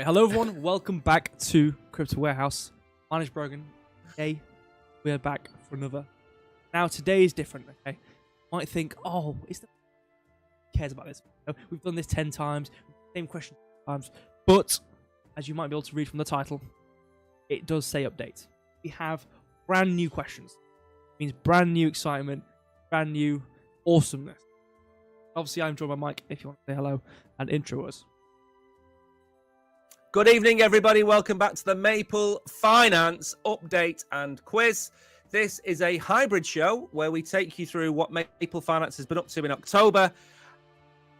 Right, hello everyone, welcome back to Crypto Warehouse. My name's Brogan. Today, we are back for another. Now, today is different, okay? You might think, oh, who cares about this? No, we've done this 10 times, same question 10 times, but, as you might be able to read from the title, it does say update. We have brand new questions. It means brand new excitement, brand new awesomeness. Obviously, I'm joined by Mike, if you want to say hello and intro us. Good evening, everybody. Welcome back to the Maple Finance Update and Quiz. This is a hybrid show where we take you through what Maple Finance has been up to in October.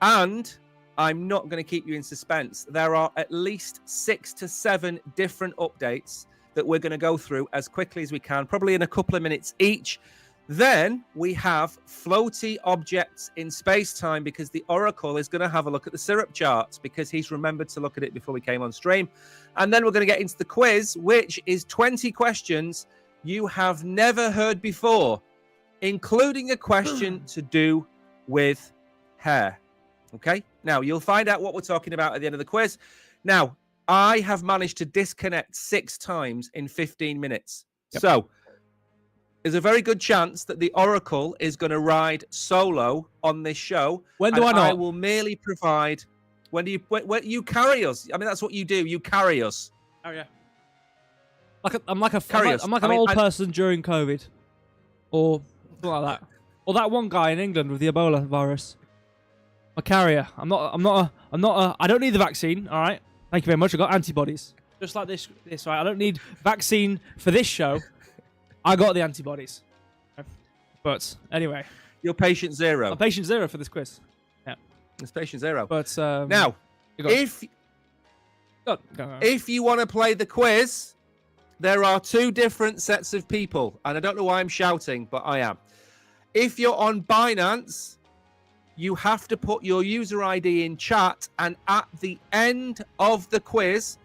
And I'm not going to keep you in suspense. There are at least 6 to 7 different updates that we're going to go through as quickly as we can, probably in a couple of minutes each. Then we have floaty objects in space-time because the Oracle is going to have a look at the syrup charts because he's remembered to look at it before we came on stream. And then we're going to get into the quiz, which is 20 questions you have never heard before, including a question to do with hair. Okay? Now, you'll find out what we're talking about at the end of the quiz. Now, I have managed to disconnect 6 times in 15 minutes. Yep. So, there's a very good chance that the Oracle is going to ride solo on this show. When do I not? I will merely provide. When you carry us? I mean, that's what you do. You carry us. Oh yeah. I'm like an old person during COVID, or something like that. Or that one guy in England with the Ebola virus. A carrier. I don't need the vaccine. All right. Thank you very much. I got antibodies. Just like this. Right. I don't need vaccine for this show. I got the antibodies. But anyway. You're patient zero. I'm patient zero for this quiz. Yeah. It's patient zero. But now, if you want to play the quiz, there are 2 different sets of people. And I don't know why I'm shouting, but I am. If you're on Binance, you have to put your user ID in chat. And at the end of the quiz,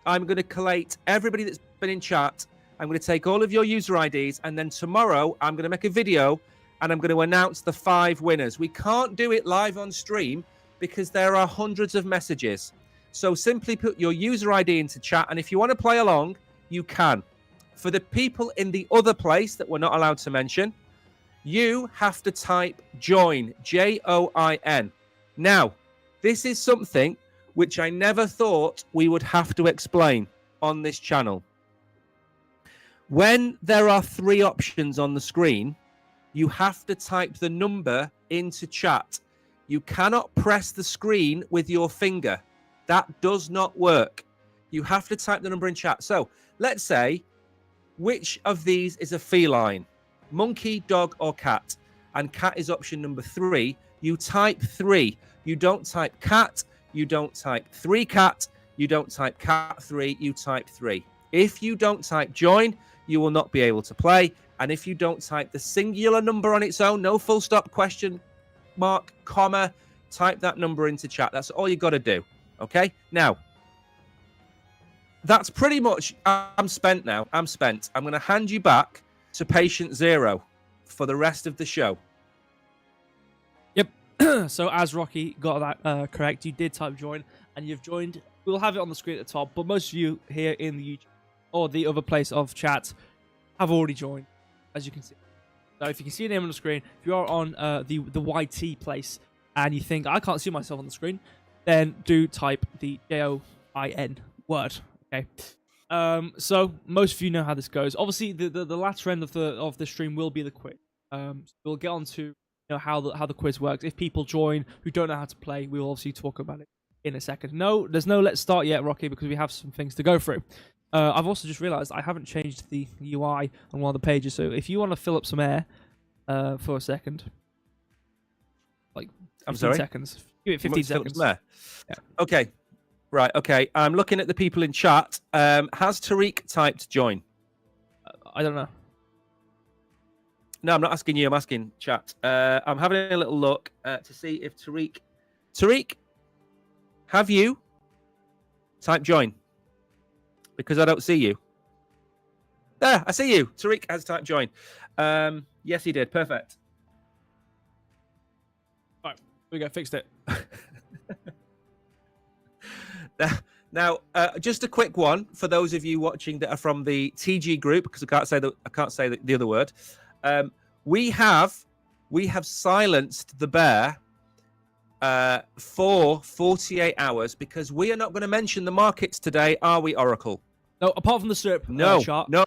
I'm going to collate everybody that's been in chat. I'm going to take all of your user IDs, and then tomorrow I'm going to make a video and I'm going to announce the 5 winners. We can't do it live on stream because there are hundreds of messages. So simply put your user ID into chat, and if you want to play along, you can. For the people in the other place that we're not allowed to mention, you have to type join, Join. Now, this is something which I never thought we would have to explain on this channel. When there are 3 options on the screen, you have to type the number into chat. You cannot press the screen with your finger. That does not work. You have to type the number in chat. So let's say, which of these is a feline? Monkey, dog, or cat? And cat is option number 3. You type 3. You don't type cat. You don't type 3 cat. You don't type cat 3. You type 3. If you don't type join, you will not be able to play. And if you don't type the singular number on its own, no full stop, question mark, comma, type that number into chat. That's all you got to do. Okay? Now, that's pretty much, I'm spent now. I'm spent. I'm going to hand you back to patient zero for the rest of the show. Yep. So as Rocky got that correct, you did type join and you've joined. We'll have it on the screen at the top, but most of you here in the YouTube or the other place of chat have already joined, as you can see. So if you can see your name on the screen, if you are on the YT place and you think, I can't see myself on the screen, then do type the JOIN word, okay? So most of you know how this goes. Obviously, the latter end of the stream will be the quiz. So we'll get on to how the quiz works. If people join who don't know how to play, we will obviously talk about it in a second. No, there's no let's start yet, Rocky, because we have some things to go through. I've also just realized I haven't changed the UI on one of the pages, so if you want to fill up some air for a second, like 15 seconds. Give it 15 seconds. There. Yeah. Okay. Right, okay. I'm looking at the people in chat. Has Tariq typed join? I don't know. No, I'm not asking you. I'm asking chat. I'm having a little look to see if Tariq... Tariq, have you typed join? Because I don't see you. There, I see you. Tariq has typed join. Yes, he did. Perfect. Right, we go. Fixed it. Now, just a quick one for those of you watching that are from the TG group, because I can't say the other word. We have silenced the bear for 48 hours because we are not going to mention the markets today, are we, Oracle? No, apart from the syrup chart. No.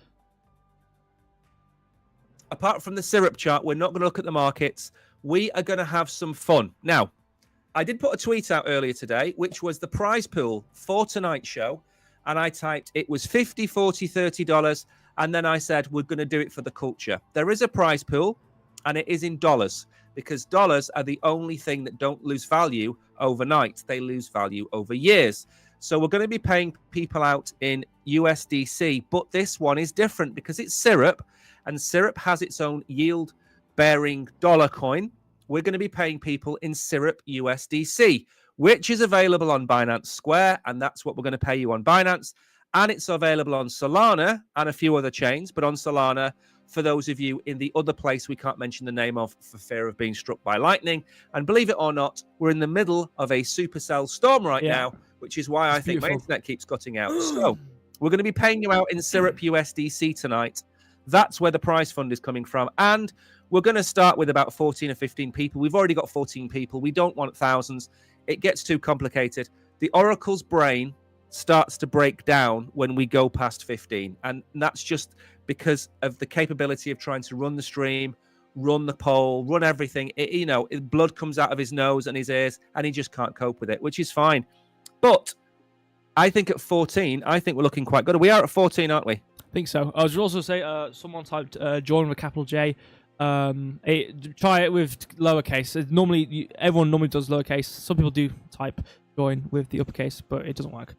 Apart from the syrup chart, we're not going to look at the markets. We are going to have some fun. Now, I did put a tweet out earlier today, which was the prize pool for tonight's show. And I typed, it was $50, $40, $30. And then I said, we're going to do it for the culture. There is a prize pool, and it is in dollars, because dollars are the only thing that don't lose value overnight. They lose value over years. So we're going to be paying people out in USDC. But this one is different because it's syrup, and syrup has its own yield-bearing dollar coin. We're going to be paying people in syrup USDC, which is available on Binance Square, and that's what we're going to pay you on Binance. And it's available on Solana and a few other chains, but on Solana, for those of you in the other place we can't mention the name of for fear of being struck by lightning. And believe it or not, we're in the middle of a supercell storm right now, which is why I think my internet keeps cutting out. So we're going to be paying you out in syrup USDC tonight. That's where the prize fund is coming from. And we're going to start with about 14 or 15 people. We've already got 14 people. We don't want thousands. It gets too complicated. The Oracle's brain starts to break down when we go past 15. And that's just because of the capability of trying to run the stream, run the poll, run everything. Blood comes out of his nose and his ears, and he just can't cope with it, which is fine. But I think at 14, I think we're looking quite good. We are at 14, aren't we? I think so. I was also say someone typed join with capital J. Try it with lowercase. Everyone normally does lowercase. Some people do type join with the uppercase, but it doesn't work.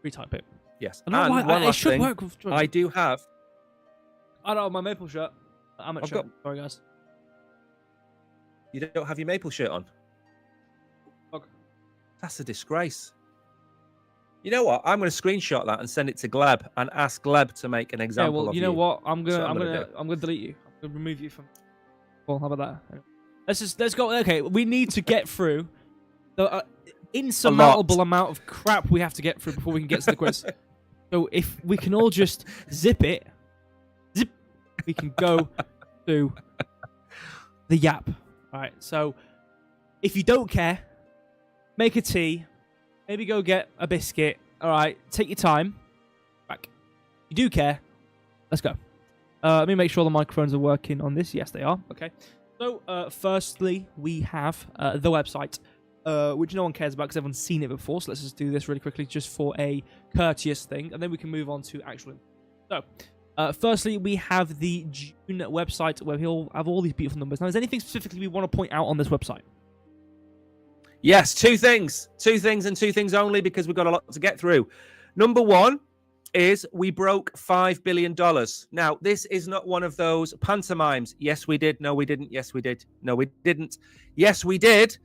Retype it. Yes. And one last thing, work with I do have. I don't have my maple shirt. Sorry, guys. You don't have your maple shirt on? Okay. That's a disgrace. You know what? I'm going to screenshot that and send it to Gleb and ask Gleb to make an example of you. You know what? I'm gonna delete you. I'm gonna remove you from. Well, how about that? Let's go. Okay, we need to get through the insurmountable amount of crap we have to get through before we can get to the quiz. So if we can all just zip, we can go to the yap. All right. So if you don't care, make a tea. Maybe go get a biscuit. All right. Take your time. Back. You do care. Let's go. Let me make sure the microphones are working on this. Yes, they are. Okay. So firstly, we have the website. Which no one cares about because everyone's seen it before. So let's just do this really quickly just for a courteous thing. And then we can move on to actual. So, firstly, we have the June website where we'll have all these beautiful numbers. Now, is there anything specifically we want to point out on this website? Yes, two things and two things only because we've got a lot to get through. Number one is we broke $5 billion. Now, this is not one of those pantomimes. Yes, we did. No, we didn't. Yes, we did. No, we didn't. Yes, we did.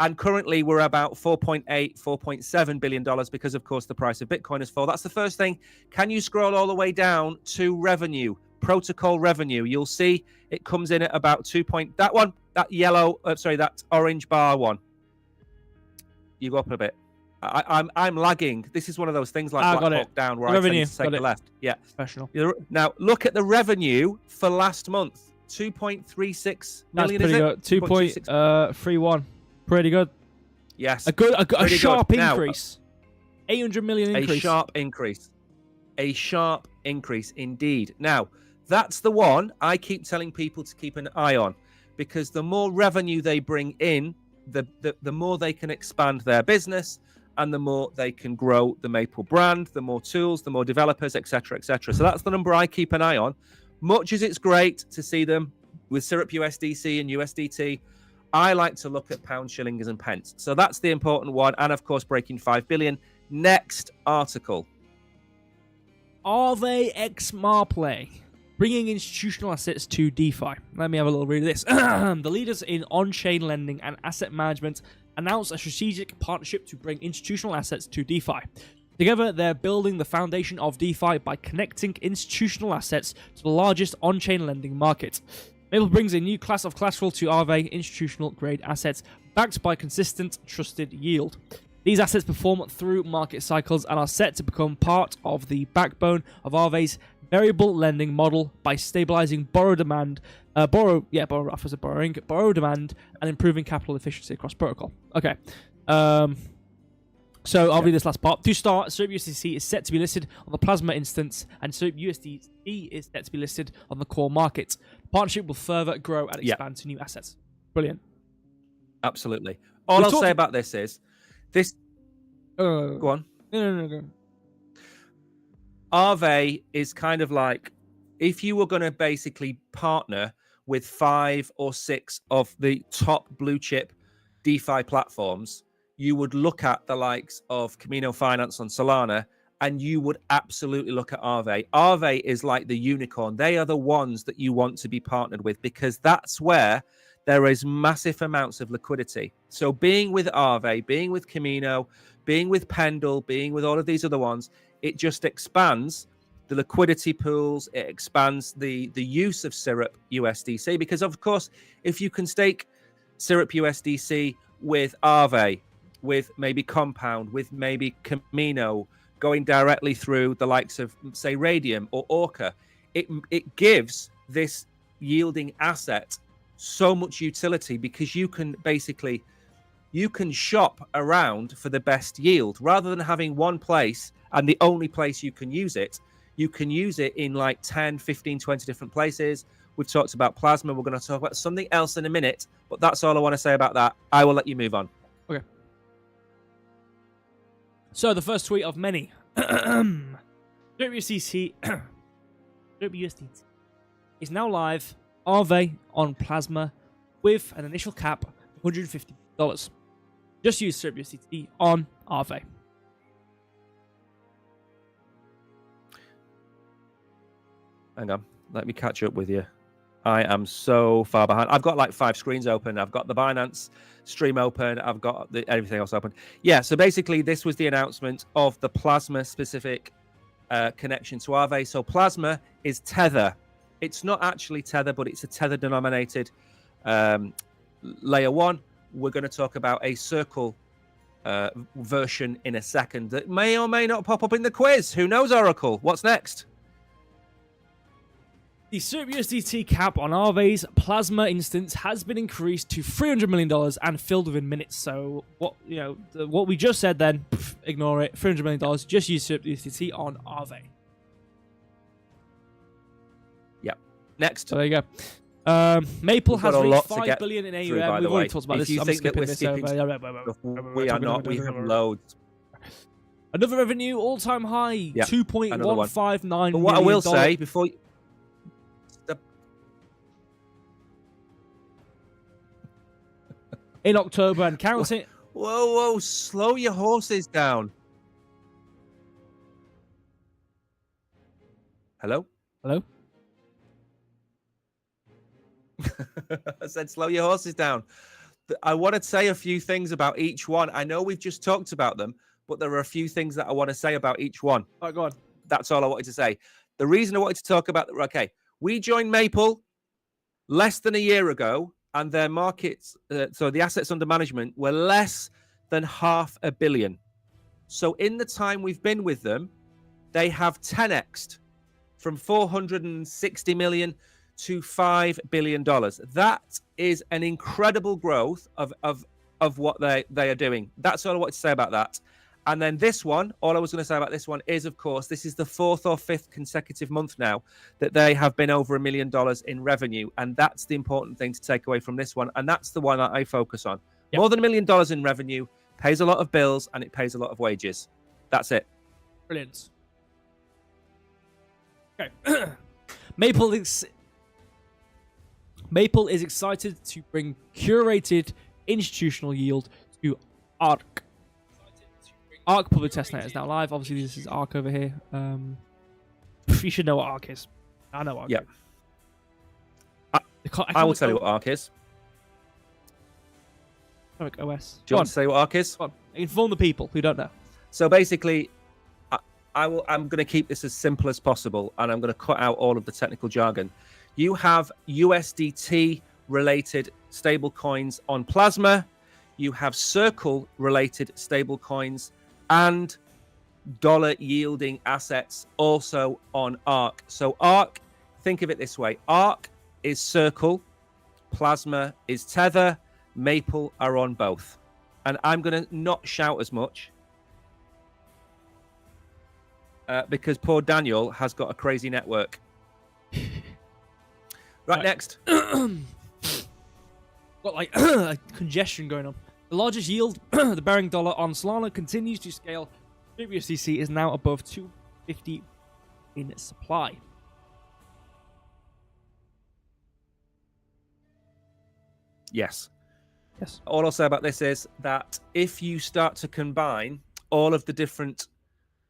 And currently we're about $4.8, $4.7 billion because, of course, the price of Bitcoin has fallen. That's the first thing. Can you scroll all the way down to revenue, protocol revenue? You'll see it comes in at about that orange bar one. You go up a bit. I'm lagging. This is one of those things like Black Hawk Down where I tend to take the left. Yeah. Professional. Now, look at the revenue for last month. 2.36 million, is it? 2.31. Pretty good. Yes. A sharp increase. 800 million increase. A sharp increase indeed. Now, that's the one I keep telling people to keep an eye on because the more revenue they bring in, the more they can expand their business and the more they can grow the Maple brand, the more tools, the more developers, etc., etc. So that's the number I keep an eye on. Much as it's great to see them with Syrup USDC and USDT, I like to look at pounds, shillings, and pence. So that's the important one. And, of course, breaking 5 billion. Next article. Are they ex-Marplay? Bringing institutional assets to DeFi. Let me have a little read of this. The leaders in on-chain lending and asset management announced a strategic partnership to bring institutional assets to DeFi. Together, they're building the foundation of DeFi by connecting institutional assets to the largest on-chain lending market. Maple brings a new class of collateral to Aave institutional-grade assets, backed by consistent, trusted yield. These assets perform through market cycles and are set to become part of the backbone of Aave's variable lending model by stabilizing borrow demand, borrow demand, and improving capital efficiency across protocol. Okay. So I'll read this last part. To start, Syrup USDC is set to be listed on the Plasma instance, and Syrup USDC is set to be listed on the core market. The partnership will further grow and expand to new assets. Brilliant. Absolutely. All I'll say about this is, go on. No. Aave is kind of like, if you were going to basically partner with 5 or 6 of the top blue chip DeFi platforms, you would look at the likes of Camino Finance on Solana, and you would absolutely look at Aave. Aave is like the unicorn. They are the ones that you want to be partnered with, because that's where there is massive amounts of liquidity. So being with Aave, being with Camino, being with Pendle, being with all of these other ones, it just expands the liquidity pools. It expands the use of Syrup USDC, because of course, if you can stake Syrup USDC with Aave, with maybe Compound, with maybe Camino, going directly through the likes of, say, Radium or Orca, it gives this yielding asset so much utility, because you can shop around for the best yield rather than having one place and the only place you can use it. You can use it in like 10, 15, 20 different places. We've talked about Plasma. We're going to talk about something else in a minute, but that's all I want to say about that. I will let you move on. Okay. So the first tweet of many. USDC is now live. Aave on Plasma with an initial cap of $150. Just use Syrup USDT on Aave. Hang on, let me catch up with you. I am so far behind. I've got like 5 screens open. I've got the Binance stream open. I've got everything else open. Yeah, so basically this was the announcement of the Plasma specific connection to Aave. So Plasma is Tether. It's not actually Tether, but it's a Tether denominated layer 1. We're going to talk about a Circle version in a second that may or may not pop up in the quiz. Who knows, Oracle? What's next? The Syrup USDT cap on Aave's Plasma instance has been increased to $300 million and filled within minutes. So what we just said then, ignore it. $300 million. Just use Syrup USDT on Aave. Yeah. Next. So there you go. Maple has reached $5 billion in AUM. Through, We've already way. talked about if this. You I'm think skipping that this over. We are not. We have loads. Another revenue all-time high. Yeah. $2.159 million. But what I will say before. In October and counting. Whoa, slow your horses down. Hello? I said slow your horses down. I want to say a few things about each one. I know we've just talked about them, but there are a few things that I want to say about each one. All right, go on. That's all I wanted to say. The reason I wanted to talk about, okay, we joined Maple less than a year ago, and their markets, so the assets under management, were less than $500 million. So in the time we've been with them, they have 10x'd from $460 million to $5 billion. That is an incredible growth of what they are doing. That's all I wanted to say about that. And then this one, all I was going to say about this one is, of course, this is the 4th or 5th consecutive month now that they have been over $1 million in revenue. And that's the important thing to take away from this one. And that's the one that I focus on. Yep. More than $1 million in revenue, pays a lot of bills, and it pays a lot of wages. That's it. Brilliant. Okay. Maple is excited to bring curated institutional yield to ARK. ARK public testnet is now live. Obviously, this is ARK over here. You should know what ARK is. I know ARK. Yeah. I will tell you what ARK is. OS. Do you want to say what ARK is? Inform the people who don't know. So basically, I'm going to keep this as simple as possible, and I'm going to cut out all of the technical jargon. You have USDT related stable coins on Plasma. you have Circle-related stablecoins and dollar-yielding assets also on ARK. So ARK, think of it this way. ARK is Circle, Plasma is Tether, Maple are on both. And I'm going to not shout as much because poor Daniel has got a crazy network. Right, next. Got like congestion going on. The largest yield, the bearing dollar on Solana, continues to scale. USDC is now above 250 in supply. Yes. Yes. All I'll say about this is that if you start to combine all of the different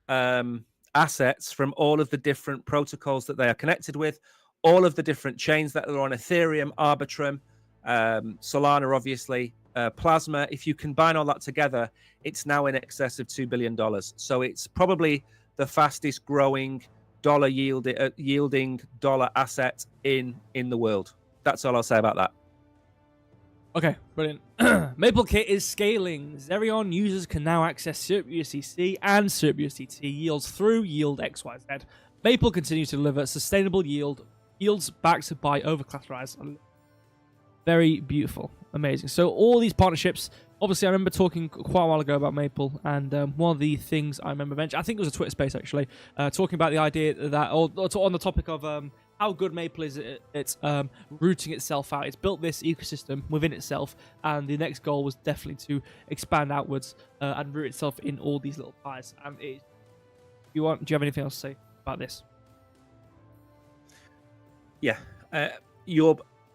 assets from all of the different protocols that they are connected with, all of the different chains that are on Ethereum, Arbitrum, Solana, obviously, Plasma, if you combine all that together, it's now in excess of $2 billion. So it's probably the fastest growing dollar yielding dollar asset in the world. That's all I'll say about that. Okay, brilliant. MapleKit is scaling. Zerion users can now access SERP and SERP yields through Yield XYZ. Maple continues to deliver sustainable yields backed by overcollateralized. Very beautiful. Amazing. So all these partnerships, obviously I remember talking quite a while ago about Maple, and one of the things I remember mentioning, I think it was a Twitter space actually, talking about the idea that, or on the topic of how good Maple is it's rooting itself out. It's built this ecosystem within itself, and the next goal was definitely to expand outwards and root itself in all these little pies. And do you have anything else to say about this? Yeah,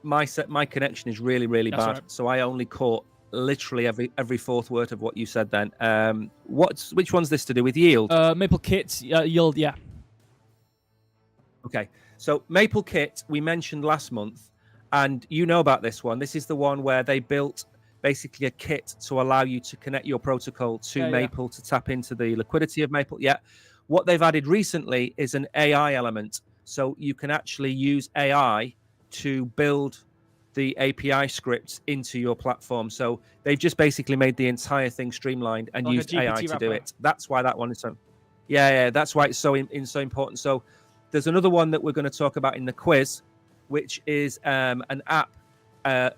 my connection is really That's bad, right. so I only caught literally every fourth word of what you said. Then, which one's this to do with yield? MapleKit yield, yeah. Okay, so MapleKit we mentioned last month, and you know about this one. This is the one where they built basically a kit to allow you to connect your protocol to Maple to tap into the liquidity of Maple. Yeah, what they've added recently is an AI element, so you can actually use AI to build the API scripts into your platform. So they've just basically made the entire thing streamlined and Like used AI to do wrapper. it. That's why that one is so. Yeah, that's why it's so important. So there's another one that we're going to talk about in the quiz, which is an app,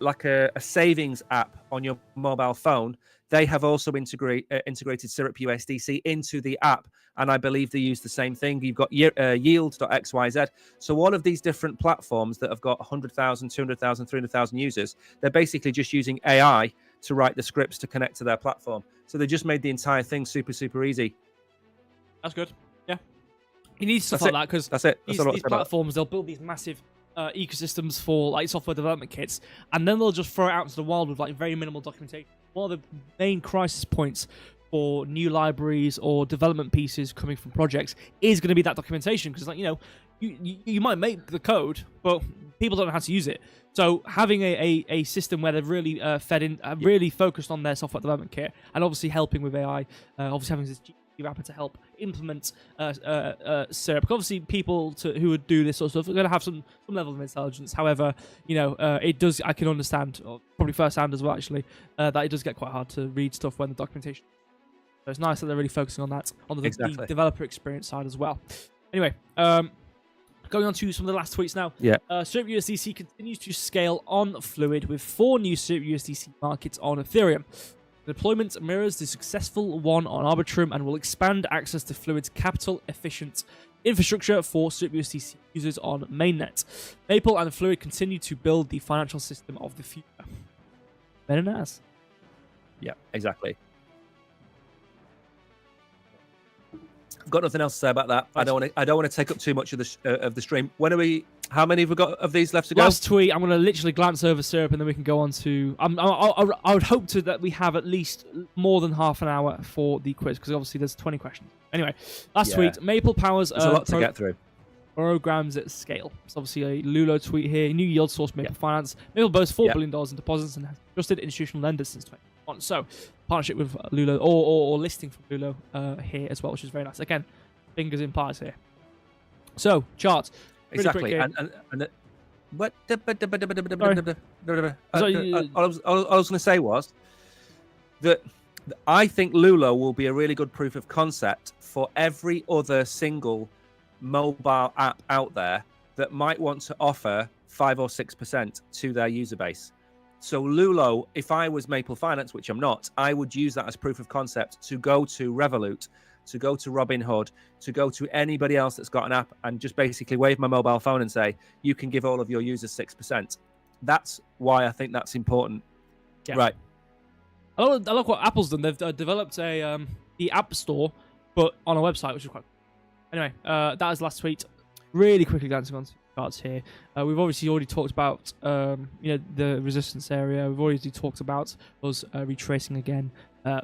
like a savings app on your mobile phone. They have also integrated Syrup USDC into the app, and I believe they use the same thing. You've got yield.xyz. So all of these different platforms that have got 100,000, 200,000, 300,000 users, they're basically just using AI to write the scripts to connect to their platform. So they just made the entire thing super easy. That's good. Yeah. You need stuff like that because these platforms, they'll build these massive ecosystems for like software development kits, and then they'll just throw it out into the wild with like very minimal documentation. One of the main crisis points for new libraries or development pieces coming from projects is going to be that documentation, because like you might make the code, but people don't know how to use it. So having a system where they've really really focused on their software development kit, and obviously helping with AI, obviously having this wrapper to help implement Syrup. Obviously, people who would do this sort of stuff are going to have some level of intelligence. However, it does. I can understand, or probably firsthand as well, actually, that it does get quite hard to read stuff when the documentation. So it's nice that they're really focusing on that on the developer experience side as well. Anyway, going on to some of the last tweets now. Yeah. Syrup USDC continues to scale on Fluid with 4 new Syrup USDC markets on Ethereum. The deployment mirrors the successful one on Arbitrum and will expand access to Fluid's capital-efficient infrastructure for Syrup USDC users on mainnet. Maple and Fluid continue to build the financial system of the future. Very nice. Yeah, exactly. I've got nothing else to say about that. I don't want to take up too much of the stream. How many have we got of these left to go? Last tweet. I'm going to literally glance over Syrup, and then we can go on to. I would hope that we have at least more than half an hour for the quiz, because obviously there's 20 questions. Anyway, last tweet. Maple powers there's a lot to get through. Programs at scale. It's obviously a Lulo tweet here. New yield source Maple Finance. Maple boasts $4 billion in deposits and has trusted institutional lenders since 2021. So, partnership with Lulo or listing from Lulo here as well, which is very nice. Again, fingers in pies here. So, charts. Really exactly. And what? All I was going to say was, that I think Lulo will be a really good proof of concept for every other single mobile app out there that might want to offer 5 or 6% to their user base. So Lulo, if I was Maple Finance, which I'm not, I would use that as proof of concept to go to Revolut, to go to Robinhood, to go to anybody else that's got an app and just basically wave my mobile phone and say, you can give all of your users 6%. That's why I think that's important. Yeah. Right. I love what Apple's done. They've developed the App Store, but on a website, which is quite cool. Anyway, that was last tweet. Really quickly glancing on charts here. We've obviously already talked about the resistance area. We've already talked about us retracing again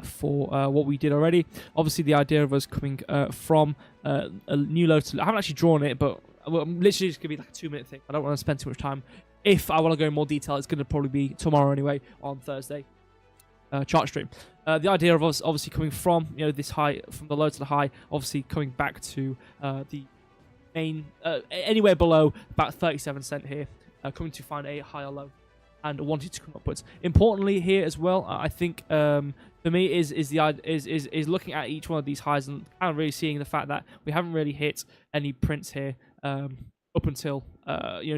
for what we did already. Obviously, the idea of us coming from a new low to... I haven't actually drawn it, but I'm literally just going to be like a 2-minute thing. I don't want to spend too much time. If I want to go in more detail, it's going to probably be tomorrow anyway, on Thursday. Chart stream. The idea of us obviously coming from this high, from the low to the high, obviously coming back to the main anywhere below about 37 cent here, coming to find a higher low and wanting to come upwards. Importantly here as well, I think for me is looking at each one of these highs and kind of really seeing the fact that we haven't really hit any prints here up until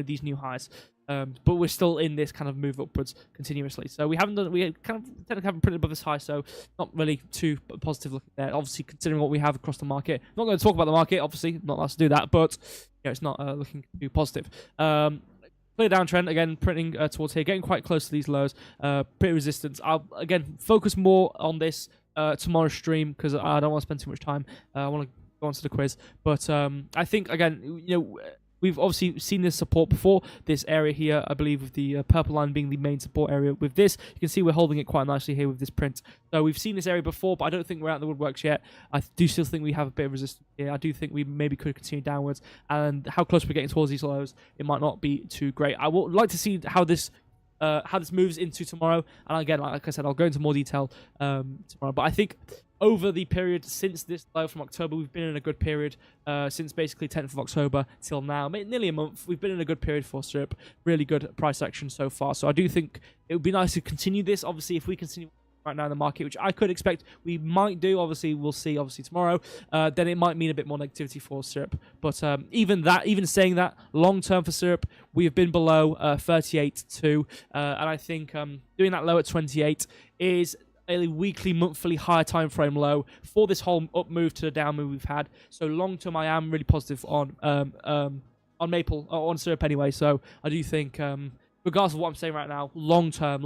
these new highs. But we're still in this kind of move upwards continuously. So we kind of technically haven't printed above this high, so not really too positive looking there. Obviously, considering what we have across the market. I'm not going to talk about the market, obviously, not allowed to do that, but it's not looking too positive. Clear downtrend, again, printing towards here, getting quite close to these lows. Bit of resistance. I'll, again, focus more on this tomorrow's stream because I don't want to spend too much time. I want to go on to the quiz. But I think, again, we've obviously seen this support before, this area here, I believe, with the purple line being the main support area. With this, you can see we're holding it quite nicely here with this print. So we've seen this area before, but I don't think we're out in the woodworks yet. I do still think we have a bit of resistance here. I do think we maybe could continue downwards, and how close we're getting towards these lows, it might not be too great. I would like to see how this moves into tomorrow, and again, like I said, I'll go into more detail tomorrow. But I think over the period since this low from October, we've been in a good period since basically 10th of October till now, nearly a month. We've been in a good period for SIRP. Really good price action so far. So I do think it would be nice to continue this. Obviously, if we continue right now in the market, which I could expect we might do, obviously we'll see obviously tomorrow, then it might mean a bit more negativity for SIRP. But even saying that, long term for SIRP, we have been below 38.2, and I think doing that low at 28 is a weekly, monthly, higher time frame low for this whole up move to the down move we've had. So long term, I am really positive on Maple, or on SIRP anyway. So I do think, regardless of what I'm saying right now, long term,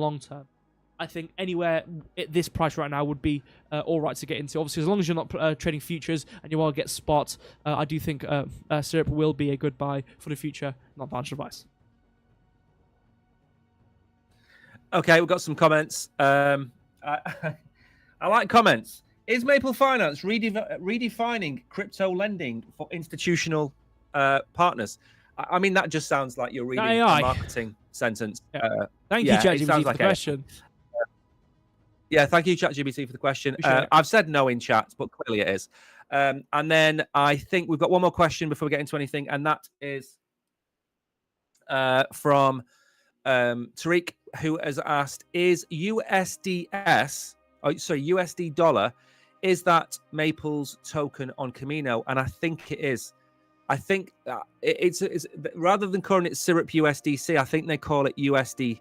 I think anywhere at this price right now would be all right to get into. Obviously, as long as you're not trading futures and you want to get spot, I do think SIRP will be a good buy for the future, not financial advice. Okay, we've got some comments. I like comments. Is Maple Finance redefining crypto lending for institutional partners? I mean, that just sounds like you're reading a marketing sentence. Yeah. Thank you, ChatGPT, for the question. Yeah, thank you, ChatGPT, for the question. I've said no in chat, but clearly it is. And then I think we've got one more question before we get into anything, and that is from Tariq, who has asked, is USD dollar, is that Maple's token on Camino? And I think it is. I think it's rather than calling it Syrup USDC, I think they call it USD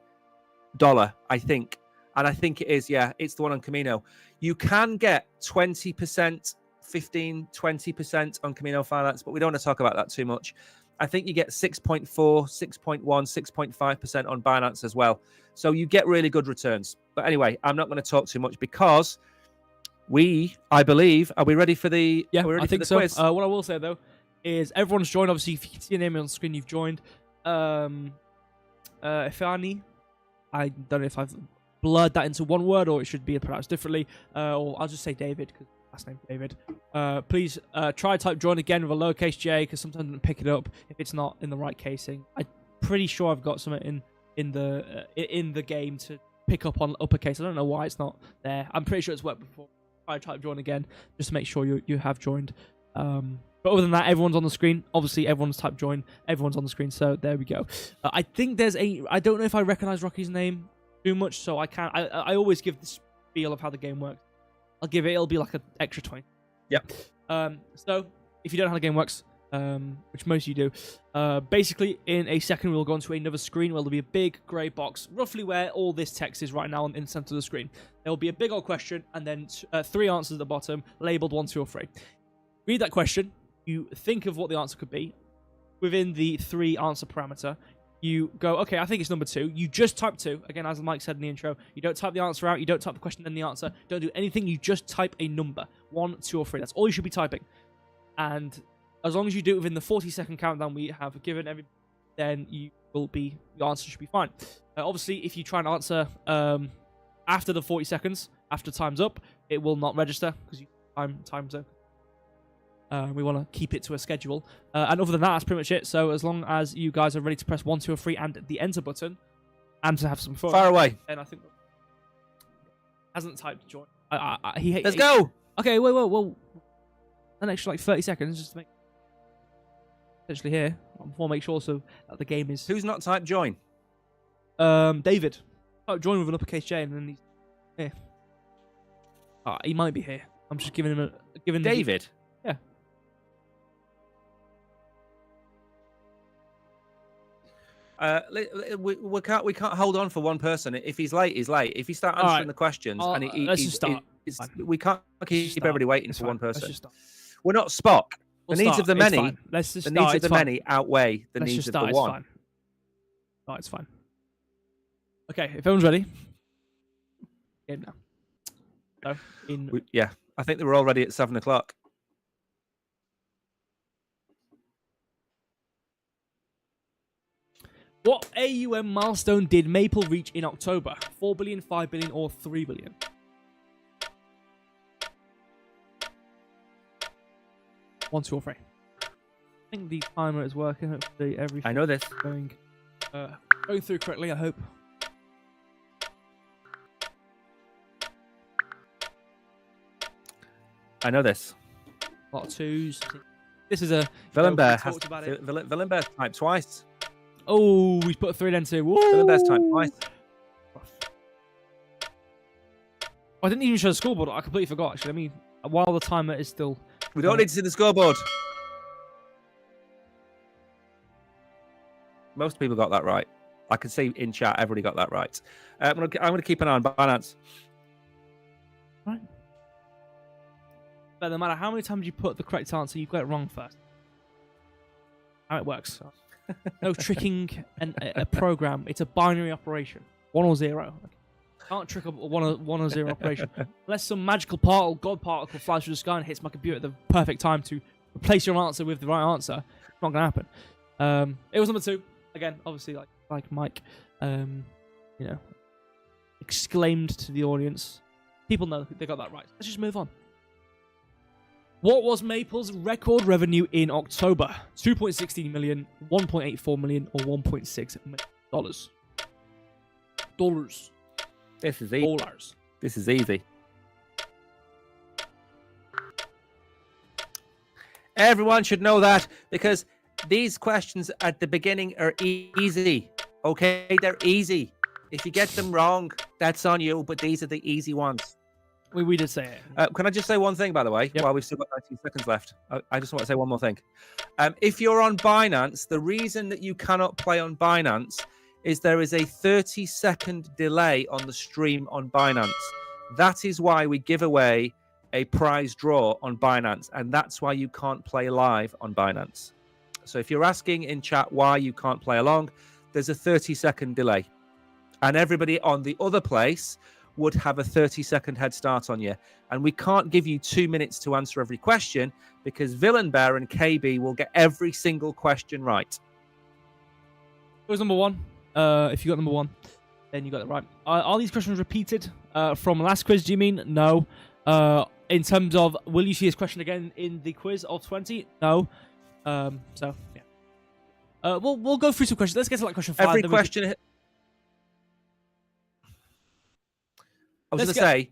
dollar, I think. And I think it is, yeah, it's the one on Camino. You can get 20%, 15, 20% on Camino Finance, but we don't want to talk about that too much. I think you get 6.4, 6.1, 6.5% on Binance as well. So you get really good returns. But anyway, I'm not going to talk too much because I believe, are we ready for the I think so. quiz? What I will say, though, is everyone's joined. Obviously, if you can see your name on the screen, you've joined. Ifani, I don't know if I've blurred that into one word or it should be pronounced differently. Or I'll just say David, because last name David. Please try type join again with a lowercase j, because sometimes I don't pick it up if it's not in the right casing. I'm pretty sure I've got something in the game to pick up on uppercase. I don't know why it's not there. I'm pretty sure it's worked before. Try type join again just to make sure you have joined. But other than that, everyone's on the screen. Obviously, everyone's typed join. Everyone's on the screen. So there we go. I think there's I don't know if I recognize Rocky's name too much, so I always give this feel of how the game works. It'll be like an extra 20. Yep. So if you don't know how the game works, which most of you do, basically in a second we'll go onto another screen where there'll be a big grey box, roughly where all this text is right now in the center of the screen. There will be a big old question and then 3 answers at the bottom, labeled 1, 2, or 3. Read that question. You think of what the answer could be. Within the 3 answer parameter, you go, okay, I think it's number 2. You just type 2. Again, as Mike said in the intro, you don't type the answer out. You don't type the question then the answer. Don't do anything. You just type a number. 1, 2, or 3. That's all you should be typing. And as long as you do it within the 40-second countdown we have given then your answer should be fine. Obviously, if you try and answer after the 40 seconds, after time's up, it will not register because you time zone. We want to keep it to a schedule. And other than that, that's pretty much it. So as long as you guys are ready to press 1, 2, or 3 and the enter button and to have some fun. Far away. And I think hasn't typed join. Let's go. Okay, whoa. An extra like 30 seconds just to make essentially here. I want to make sure so that the game is. Who's not typed join? David. Join with an uppercase J and then he's here. He might be here. I'm just giving him David. Yeah. We can't hold on for one person. If he's late, he's late. If you start answering the questions and let's just start. We can't keep everybody waiting for one person. Let's just start. We're not Spock. The needs of the many. Let's just the start. needs of the many outweigh the Let's needs just of start. the one. It's fine. Oh, it's fine. Okay, if everyone's ready. Game now. So Yeah, I think they were all ready at 7 o'clock. What AUM milestone did Maple reach in October? 4 billion, 5 billion, or 3 billion? One, 2, or 3. I think the timer is working. Hopefully everything. I know this. Going through correctly, I hope. I know this. A lot of 2s. This is a Villenbear has Villenbear typed twice. Oh, he's put a 3 then too. Villenbear's typed twice. I didn't even show the scoreboard. I completely forgot. Actually, I mean, while the timer is still. We don't need to see the scoreboard. Most people got that right. I can see in chat everybody got that right. I'm going to keep an eye on Binance. Right. But no matter how many times you put the correct answer, you got it wrong first. How it works. No tricking a program. It's a binary operation. 1 or 0. Can't trick a 1 or 0 operation. Unless some magical God particle flies through the sky and hits my computer at the perfect time to replace your answer with the right answer. It's not going to happen. It was number 2. Again, obviously, like Mike, exclaimed to the audience. People know they got that right. Let's just move on. What was Maple's record revenue in October? 2.16 million, 1.84 million, or 1.6 million dollars? Dollars. This is easy. Dollars. This is easy. Everyone should know that because these questions at the beginning are easy. Okay, they're easy. If you get them wrong, that's on you. But these are the easy ones. We did say it. Can I just say one thing, by the way, Yep. while we've still got 19 seconds left? I just want to say one more thing. If you're on Binance, the reason that you cannot play on Binance is there is a 30-second delay on the stream on Binance. That is why we give away a prize draw on Binance, and that's why you can't play live on Binance. So if you're asking in chat why you can't play along, there's a 30-second delay. And everybody on the other place would have a 30-second head start on you. And we can't give you 2 minutes to answer every question because Villenbear and KB will get every single question right. It was number 1. If you got number 1, then you got it right. Are these questions repeated from last quiz, do you mean? No. In terms of, will you see this question again in the quiz of 20? No. So, yeah. We'll go through some questions. Let's get to like question 5. Every question... I was going to say,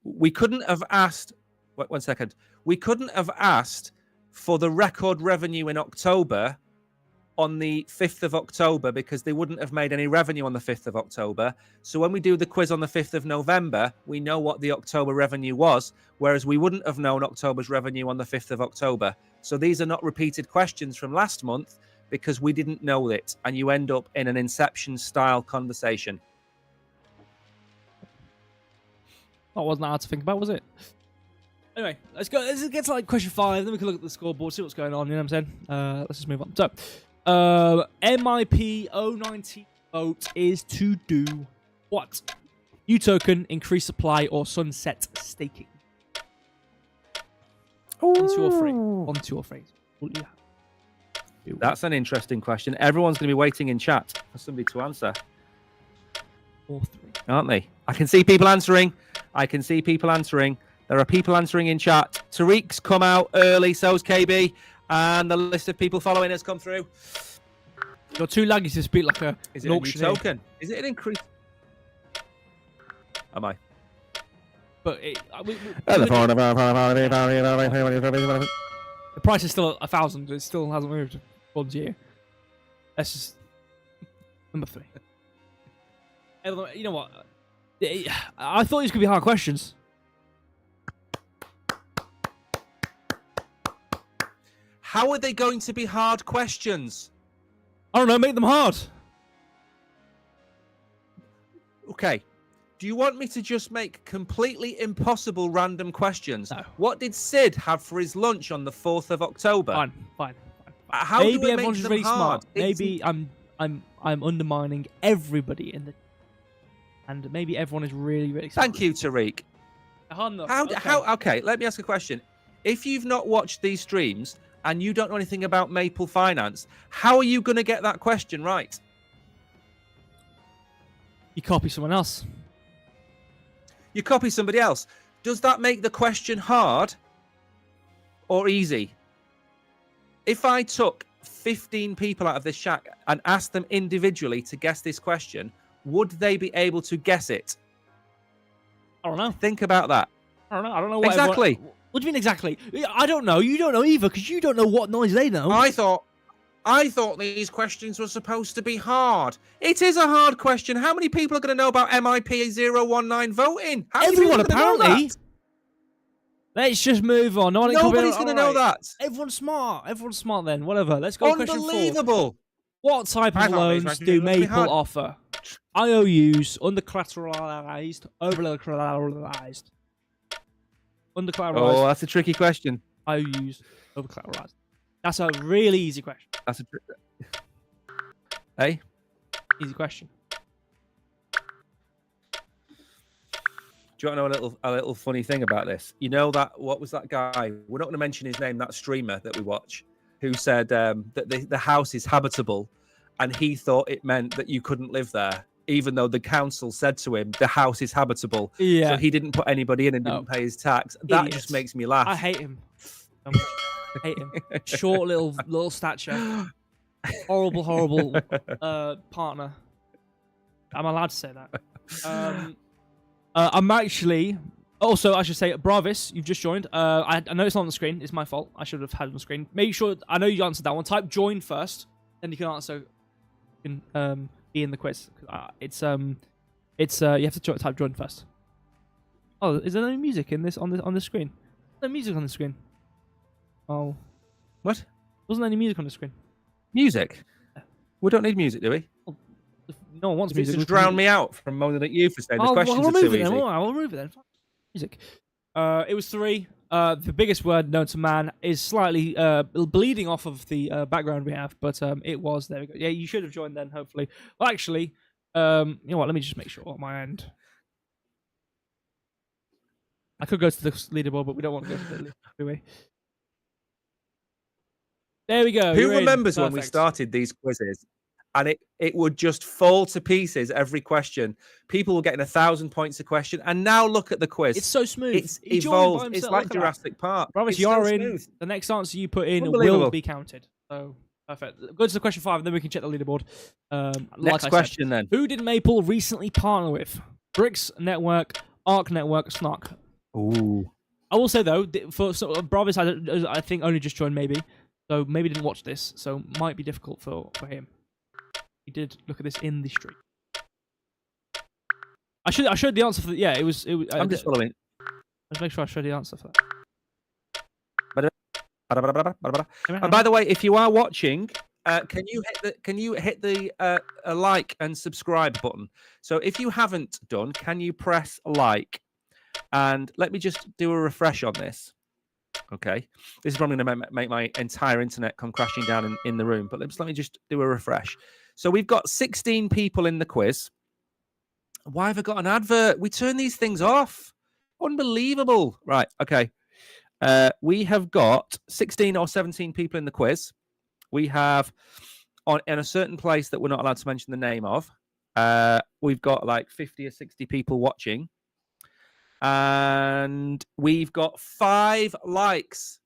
we couldn't have asked... Wait, 1 second. We couldn't have asked for the record revenue in October on the 5th of October because they wouldn't have made any revenue on the 5th of October. So when we do the quiz on the 5th of November, we know what the October revenue was, whereas we wouldn't have known October's revenue on the 5th of October. So these are not repeated questions from last month because we didn't know it, and you end up in an Inception-style conversation. That wasn't hard to think about, was it? Anyway, let's go. Let's get to like question 5. Then we can look at the scoreboard, see what's going on. You know what I'm saying? Let's just move on. So, MIP 019 vote is to do what? New token, increase supply, or sunset staking? On to your phrase. What do you have? That's an interesting question. Everyone's going to be waiting in chat for somebody to answer. 4-3. Aren't they? I can see people answering. There are people answering in chat. Tariq's come out early, so's KB. And the list of people following has come through. You're too laggy to speak like a Is it a new token? Is it an increase? Am I? But the price is still 1,000. It still hasn't moved one year. That's just number 3. You know what? I thought these could be hard questions. How are they going to be hard questions? I don't know. Make them hard. Okay. Do you want me to just make completely impossible random questions? No. What did Sid have for his lunch on the 4th of October? Fine. How Maybe do I everyone's make them really hard? smart. Maybe I'm undermining everybody in the, and maybe everyone is really smart. Thank you, Tariq. Okay, let me ask a question. If you've not watched these streams and you don't know anything about Maple Finance, how are you going to get that question right? You copy someone else. You copy somebody else. Does that make the question hard or easy? If I took 15 people out of this chat and asked them individually to guess this question, would they be able to guess it? I don't know. Think about that. I don't know what exactly. What do you mean exactly? I don't know. You don't know either because you don't know what noise they know. I thought these questions were supposed to be hard. It is a hard question. How many people are going to know about MIP 019 voting? Everyone apparently. Let's just move on. Nobody's going to know that. Everyone's smart. Everyone's smart then. Whatever. Let's go to question 4. Unbelievable. What type of loans do Maple offer? IOUs, under-collateralized, over-collateralized. Under-collateralized. Oh, that's a tricky question. IOUs, over-collateralized. That's a really easy question. That's a Hey? Easy question. Do you want to know a little funny thing about this? You know that, what was that guy? We're not going to mention his name, that streamer that we watch, who said that the house is habitable, and he thought it meant that you couldn't live there, even though the council said to him, the house is habitable. Yeah. So he didn't put anybody in and didn't pay his tax. That just makes me laugh. I hate him. I hate him. Short little stature. Horrible partner. I'm allowed to say that. I'm actually... Also, I should say, Bravis, you've just joined. I know it's not on the screen. It's my fault. I should have had it on the screen. Make sure... I know you answered that one. Type join first. Then you can answer... You can be in the quiz. You have to type join first. Oh, is there no music in this on the screen? No music on the screen. Oh. What? Wasn't there any music on the screen? Music? We don't need music, do we? No one wants music. To drown me out from moaning at you for saying the questions are too easy. I'll remove it then. Music. It was 3. The biggest word known to man is slightly bleeding off of the background we have, but it was. There we go. Yeah, you should have joined then, hopefully. Well, actually, you know what? Let me just make sure on my end. I could go to the leaderboard, but we don't want to go to the leaderboard. There we go. Who remembers when we started these quizzes and it would just fall to pieces every question? People were getting 1,000 points a question, and now look at the quiz. It's so smooth. It's evolved. It's like Jurassic Park. Bravis, you're in. The next answer you put in will be counted. So perfect. Go to the question 5, and then we can check the leaderboard. Next question then. Who did Maple recently partner with? Bricks Network, Arc Network, Snark. Ooh. I will say though, for Bravis, I think only just joined maybe. So maybe didn't watch this, so might be difficult for him. He did look at this in the stream. I showed the answer for the, yeah, it was I'm just following. Let's make sure I show the answer for And that. by the way, if you are watching, can you hit the like and subscribe button? So if you haven't done, can you press like? And let me just do a refresh on this. Okay, this is probably going to make my entire internet come crashing down in the room. But let me just do a refresh. So we've got 16 people in the quiz. Why have I got an advert? We turn these things off. Unbelievable. Right. Okay. We have got 16 or 17 people in the quiz. We have in a certain place that we're not allowed to mention the name of. We've got like 50 or 60 people watching. And we've got 5 likes.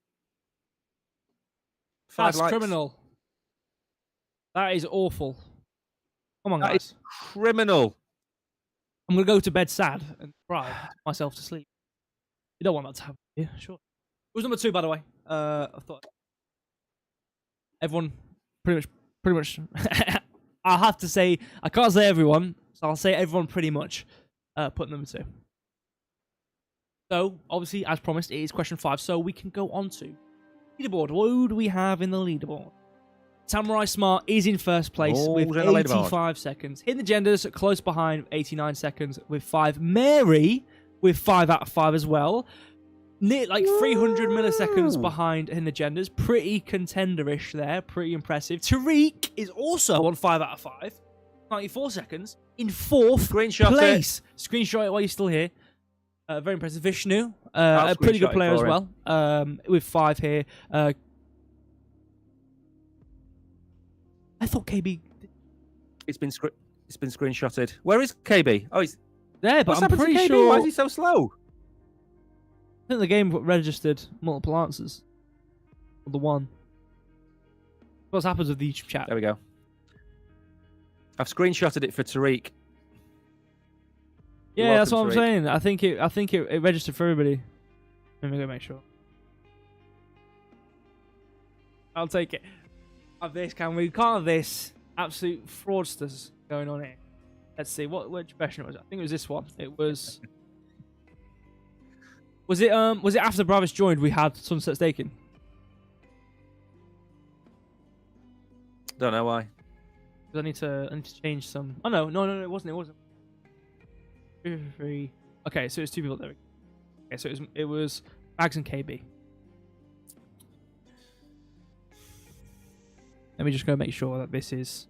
That's likes. Criminal. That is awful. Come on, That guys. is criminal. I'm going to go to bed sad and cry myself to sleep. You don't want that to happen. Yeah, sure. It was number 2, by the way. I thought everyone pretty much. I'll have to say, I can't say everyone, so I'll say everyone pretty much put number 2. So, obviously, as promised, it is question 5, so we can go on to leaderboard. What do we have in the leaderboard? Samurai Smart is in first place with 85 seconds. Hidden Agendas close behind, 89 seconds with 5. Mary with 5 out of 5 as well. Like 300 milliseconds behind Hidden Agendas. Pretty contenderish there. Pretty impressive. Tariq is also on 5 out of 5. 94 seconds in 4th place. Screenshot it while you're still here. Very impressive. Vishnu, a pretty good player as well, with 5 here. I thought KB. It's been screenshotted. Where is KB? Oh, he's there, but I'm pretty sure. Why is he so slow? I think the game registered multiple answers. Or the one. What happens with the YouTube chat? There we go. I've screenshotted it for Tariq. Yeah, that's what I'm saying. I think it registered for everybody. Let me go make sure. I'll take it. Have this, can we? Can't have this. Absolute fraudsters going on here. Let's see which question it was. I think it was this one. It was. Was it after Bravis joined we had Sunset Staking? Don't know why. I need to change some. Oh no, it wasn't. 3. Okay, so it's 2 people there. Okay, so it was Mags and KB. Let me just go make sure that this is.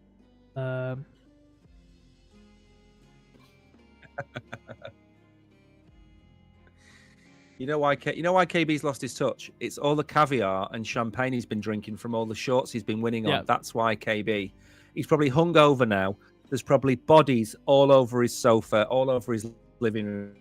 You know why KB's lost his touch? It's all the caviar and champagne he's been drinking from all the shorts he's been winning on. That's why KB. He's probably hungover now. There's probably bodies all over his sofa, all over his living room.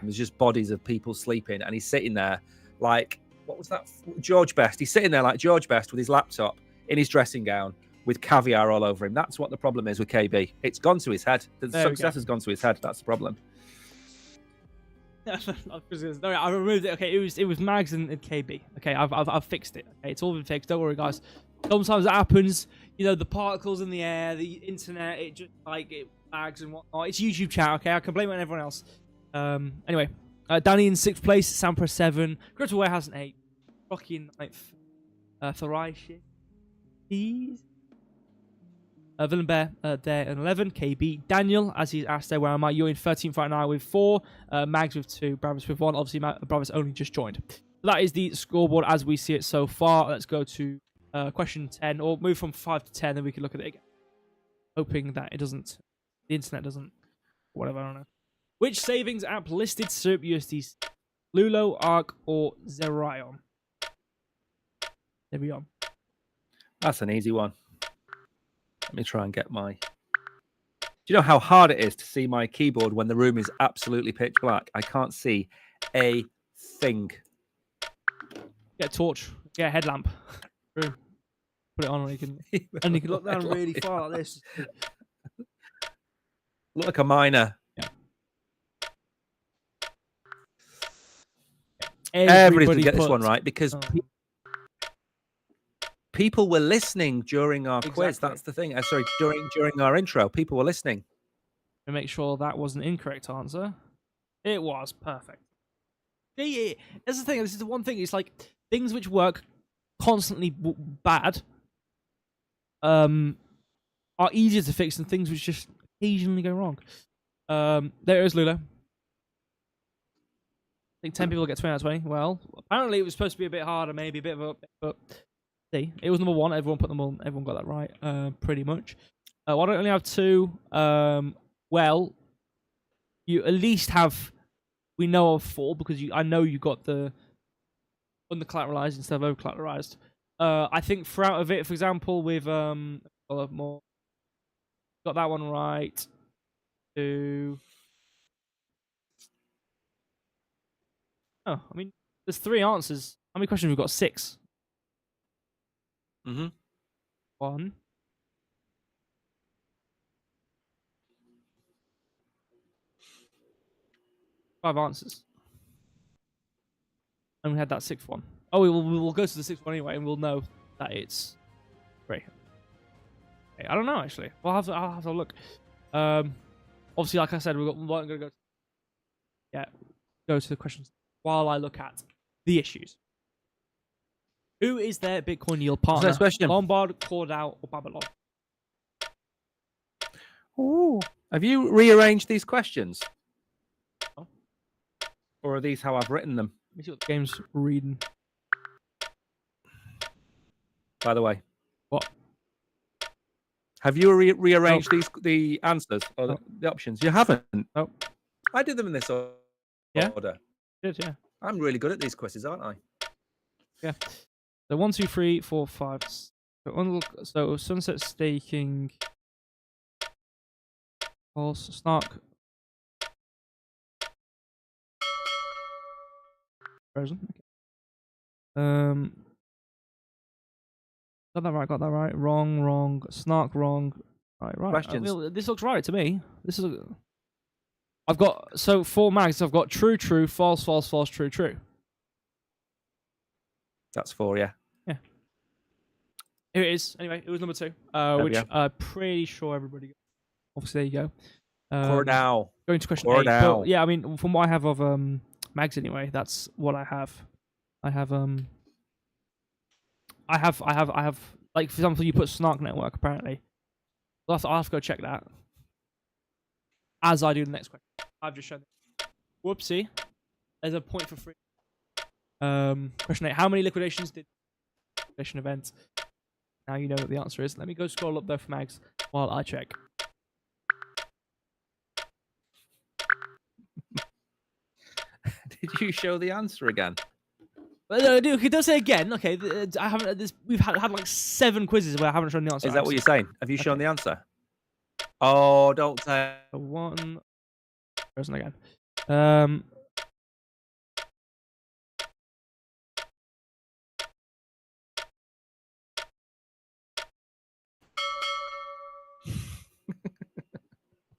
There's just bodies of people sleeping, and he's sitting there like, what was that? George Best. He's sitting there like George Best with his laptop in his dressing gown with caviar all over him. That's what the problem is with KB. It's gone to his head. The success has gone to his head. That's the problem. No, I removed it. Okay, it was Mags and KB. Okay, I've fixed it. Okay, it's all been fixed. Don't worry, guys. Sometimes it happens. You know, the particles in the air, the internet, it just it lags and whatnot. It's YouTube chat. Okay, I can blame it on everyone else. Anyway, Danny in 6th place, Sampra 7, Crypto Warehouse in 8, Rocky in 9th, Farai Villain Bear there in 11, KB, Daniel, as he's asked there, where am I? You're in 13th right now with 4, Mags with 2, Bravis with 1. Obviously, Bravis only just joined. That is the scoreboard as we see it so far. Let's go to question 10, or move from 5 to 10, then we can look at it again. Hoping that the internet doesn't, whatever, I don't know. Which savings app listed SERP USD? Lulo, Arc, or Zerion? Zerion. That's an easy one. Let me try and get my... Do you know how hard it is to see my keyboard when the room is absolutely pitch black? I can't see a thing. Get a torch. Get a headlamp. Put it on and you can look down really far like this. Look like a miner. Yeah. Everybody's going to get this one right because People were listening during our quiz. Exactly. That's the thing. Sorry, during our intro, people were listening. To make sure that was an incorrect answer. It was perfect. Yeah. That's the thing. This is the one thing. It's like things which work constantly bad are easier to fix than things which just occasionally go wrong. There is Lula. I think 10 people get 20 out of 20. Well, apparently it was supposed to be a bit harder, maybe a bit of a... But see, it was number 1. Everyone put them on. Everyone got that right, pretty much. Why don't I only have 2? Well, you at least have... We know of 4 because I know you got the under-collateralized instead of over-collateralized. I think throughout of it, for example, with... more. Got that one right. 2... Oh, I mean, there's 3 answers. How many questions we've got? 6. 1. 5 answers. And we had that 6th one. Oh, we'll go to the 6th one anyway, and we'll know that it's 3. Okay, I don't know, actually. I'll have to look. Obviously, like I said, we're going to go to the questions while I look at the issues. Who is their Bitcoin yield partner? Next question. Lombard, Cordell, or Babylon? Ooh. Have you rearranged these questions? Oh. Or are these how I've written them? Let me see what the game's reading. By the way. What? Have you rearranged the answers or the options? You haven't? No. I did them in this order. Yeah? Did, yeah. I'm really good at these quizzes, aren't I? Yeah. So 1, 2, 3, 4, 5. So sunset staking. False. Snark. Frozen. Okay. Got that right. Wrong. Snark wrong. Right. Questions. This looks right to me. I've got, so 4 mags, I've got true, false, true. That's 4, yeah. Yeah. Here it is. Anyway, it was number 2, which I'm pretty sure everybody got. Obviously, there you go. Cordell. Going to question 8. But yeah, I mean, from what I have of mags anyway, that's what I have. I have, like, for example, you put Snark Network, apparently. I'll have to go check that. As I do the next question. I've just shown it. Whoopsie. There's a point for free. Question 8. How many liquidations did liquidation event? Now you know what the answer is. Let me go scroll up there for mags while I check. Did you show the answer again? Okay, don't say again. Okay, I haven't. We've had like 7 quizzes where I haven't shown the answer. Is that what you're saying? Have you shown the answer? Oh, don't say. 1. Frozen again.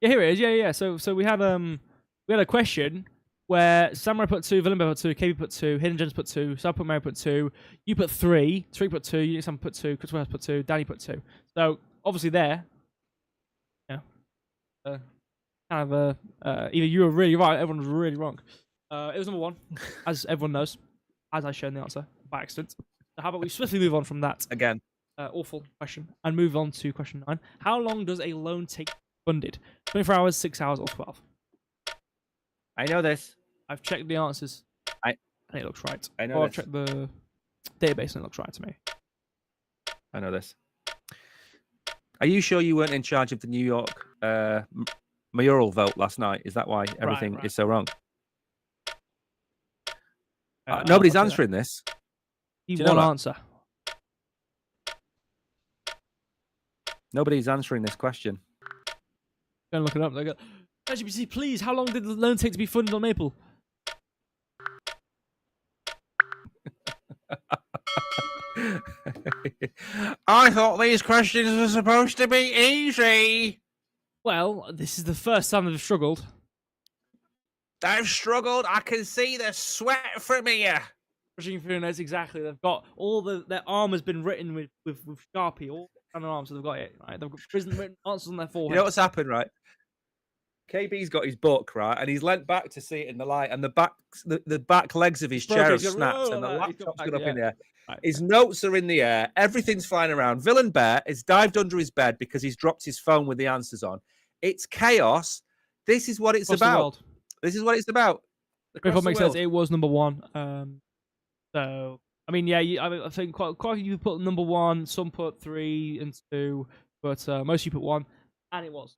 Yeah, here it is. Yeah. So we had a question where Samurai put 2, Villain put 2, KB put 2, Hidden Gems put 2, Sub put Mary put 2, you put 3, Tariq put 2, Unixam put 2, Chris West put 2, Danny put 2. So obviously there, kind of either you were really right, everyone was really wrong. It was number 1, as everyone knows, as I shown the answer by accident. So how about we swiftly move on from that again awful question and move on to question 9. How long does a loan take to be funded? 24 hours, 6 hours, or 12? I know this. I've checked the answers. And it looks right. I know this. I've checked the database and it looks right to me. I know this. Are you sure you weren't in charge of the New York mayoral vote last night? Is that why everything is so wrong? Nobody's answering this. One answer. Nobody's answering this question. Go and look it up. They go, ChatGPT, please, how long did the loan take to be funded on Maple? I thought these questions were supposed to be easy. Well, this is the first time they've struggled. I've struggled. I can see the sweat from here. Pushing through notes, exactly. They've got all their arm has been written with Sharpie all on their arm, so they've got it. Right, they've got written answers on their forehead. You know what's happened, right? KB's got his book, right, and he's leant back to see it in the light, and the back legs of his chair have snapped, and the laptop's gone up in the air. Right. His notes are in the air, everything's flying around. Villain Bear is dived under his bed because he's dropped his phone with the answers on. It's chaos. This is what it's about. This is what it's about. If it makes sense, it was number one. So I mean, yeah, I think quite a few put number one. Some put 3 and 2, but most you put 1, and it was.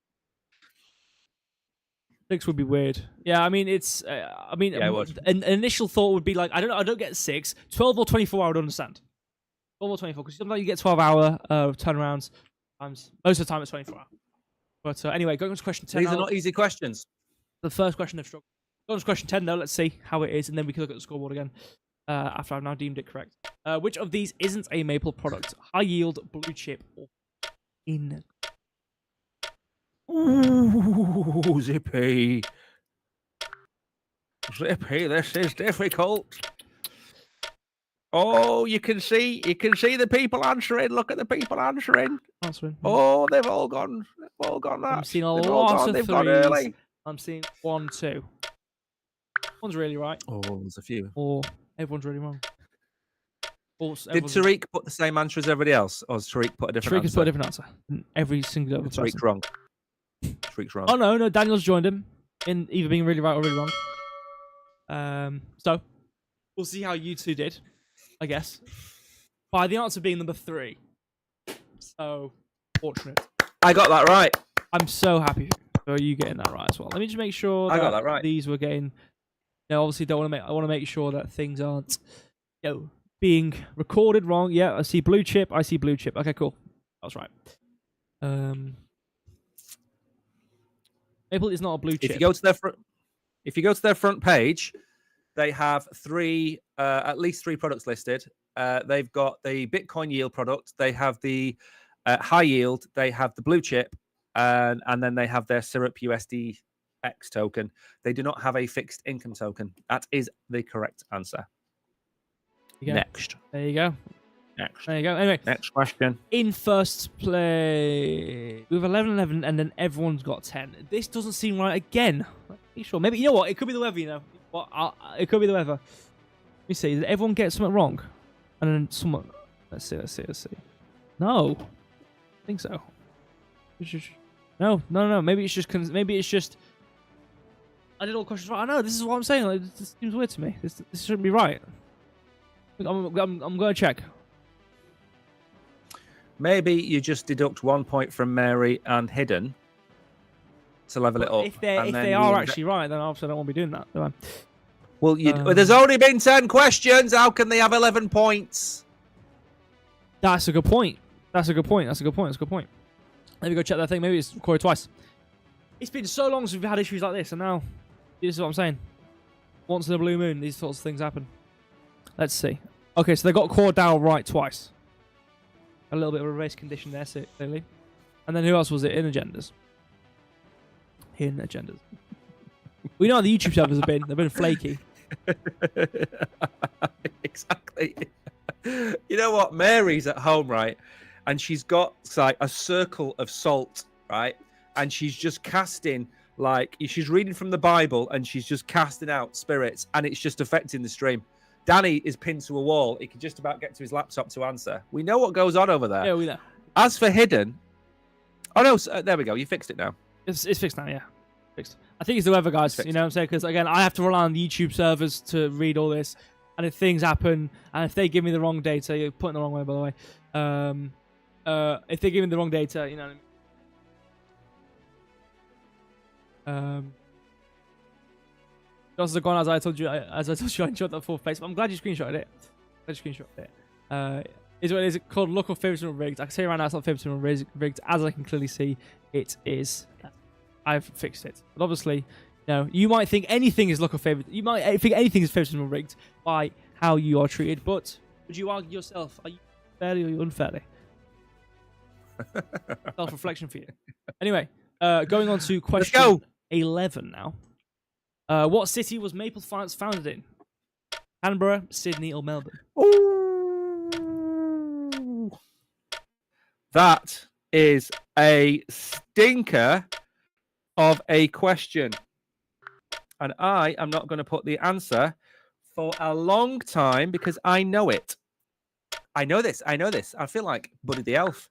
6 would be weird. Yeah, I mean, it's. I mean, yeah, an initial thought would be like, I don't get 6, 12 or 24. I would understand. 12 or 24, because sometimes you get 12-hour turnarounds. Most of the time, it's 24 hours. But anyway, going on to question 10. These are not easy questions. The first question they've struggled. Going on to question 10, though. Let's see how it is, and then we can look at the scoreboard again. After I've now deemed it correct. Which of these isn't a Maple product? High yield, blue chip, or in? Ooh, Zippy. Zippy, this is difficult. Oh, you can see the people answering. Look at the people answering. Oh, they've all gone that. I'm seeing a lot of threes. I'm seeing 1, 2. One's really right. Oh, there's a few. Or everyone's really wrong. Did Tariq put the same answer as everybody else, or has Tariq put a different answer? Tariq has put a different answer. Every single other person. Tariq's wrong. Tariq's wrong. Oh, no, Daniel's joined him in either being really right or really wrong. So, we'll see how you two did, I guess. By the answer being number 3. So, fortunate. I got that right. I'm so happy for you getting that right as well. Let me just make sure I got that right. These were getting... You know, obviously, I want to make sure that things aren't, being recorded wrong. Yeah, I see blue chip. Okay, cool. That was right. Maple is not a blue chip. If you go to their front page, they have at least three products listed. They've got the Bitcoin yield product. They have the high yield. They have the blue chip, and then they have their Syrup USD X token. They do not have a fixed income token. That is the correct answer. Next. There you go. Next. There you go. Anyway. Next question. In first place, we have 11, and then everyone's got 10. This doesn't seem right again. Are you sure? Maybe, you know what? It could be the weather, you know. It could be the weather. Let me see. Did everyone get something wrong? And then someone... Let's see. No. I think so. No. Maybe it's just... I did all questions right. I know, this is what I'm saying. Like, this seems weird to me. This shouldn't be right. I'm going to check. Maybe you just deduct 1 point from Mary and Hidden to level it up. If they are actually right, then obviously I don't want to be doing that, do I? Well, there's only been 10 questions. How can they have 11 points? That's a good point. Let me go check that thing. Maybe it's recorded twice. It's been so long since we've had issues like this, and now this is what I'm saying. Once in a blue moon, these sorts of things happen. Let's see. Okay, so they got Cordell right twice. A little bit of a race condition there, clearly. And then who else was it? Hidden agendas. We know how the YouTube servers have been. They've been flaky. Exactly. You know what? Mary's at home, right? And she's got like a circle of salt, right? And she's just casting, like, she's reading from the Bible and she's just casting out spirits, and it's just affecting the stream. Danny is pinned to a wall. He can just about get to his laptop to answer. We know what goes on over there. Yeah, we know. As for Hidden... Oh, no, there we go. You fixed it now. It's fixed now, yeah. Fixed. I think it's the weather, guys. You know what I'm saying? Because, again, I have to rely on the YouTube servers to read all this. And if things happen, and if they give me the wrong data... You're putting the wrong way, by the way. If they give me the wrong data, you know what I mean? Also gone, as I told you, I enjoyed that fourth place. But I'm glad you screenshotted it. Is what it is called local favoritism rigged. I can say right now it's not favoritism rigged. As I can clearly see, it is. I've fixed it. But obviously, you know, you might think anything is local favorite. You might think anything is favoritism rigged by how you are treated. But would you argue yourself? Are you fairly or are you unfairly? Self-reflection for you. Anyway, going on to question 11 now. What city was Maple Finance founded in? Canberra, Sydney, or Melbourne? Ooh. That is a stinker of a question. And I am not going to put the answer for a long time because I know it. I know this. I feel like Buddy the Elf.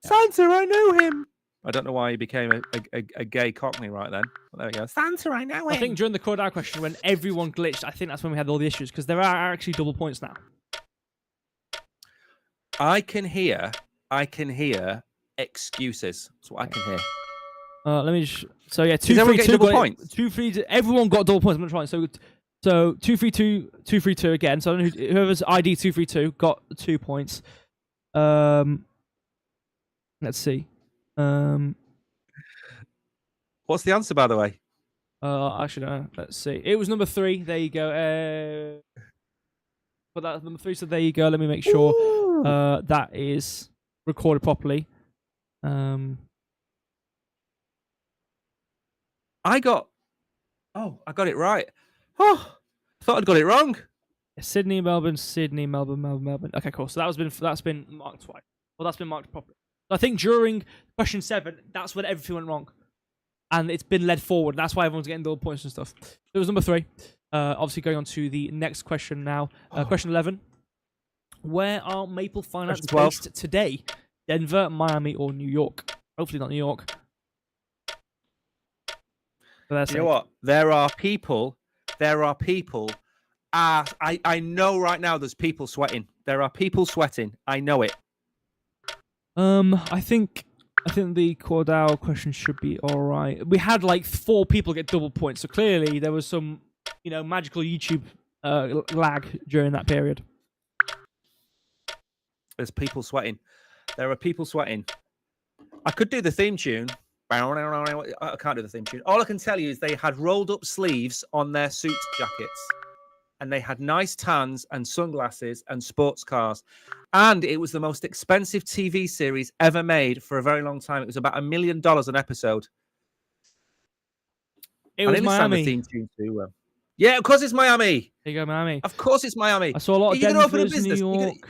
Santa, I know him. I don't know why he became a gay cockney right then. But there we go. Santa, I know him. I think during the crowd out question, when everyone glitched, I think that's when we had all the issues because there are actually double points now. I can hear excuses. That's what I can hear. Let me just. So yeah, Does everyone get double points? 2-3. Everyone got double points. I'm gonna try. So 2-3-2, 2-3-2 again. So I don't know whoever's ID 2-3-2 got 2 points. Let's see. What's the answer, by the way? Actually, no. Let's see. It was number 3. There you go. But that's number 3. So there you go. Let me make sure that is recorded properly. I got it right. Oh, I thought I'd got it wrong. Sydney, Melbourne, Sydney, Melbourne, Melbourne, Melbourne. Okay, cool. So that's been marked twice. Well, that's been marked properly. So I think during question 7, that's when everything went wrong, and it's been led forward. That's why everyone's getting double points and stuff. It was number 3. Obviously, going on to the next question now. Question 11. Where are Maple Finance based today? Denver, Miami, or New York? Hopefully not New York. You know what? There are people. I know right now there's people sweating. There are people sweating. I know it. I think the Cordell question should be all right. We had like 4 people get double points, so clearly there was some, magical YouTube lag during that period. There's people sweating. There are people sweating. I could do the theme tune. I can't do the theme tune. All I can tell you is they had rolled up sleeves on their suit jackets, and they had nice tans and sunglasses and sports cars. And it was the most expensive TV series ever made for a very long time. It was about $1 million an episode. It was Miami. The theme tune too. Yeah, of course it's Miami. There you go, Miami. Of course it's Miami. I saw a lot of Denver, New York.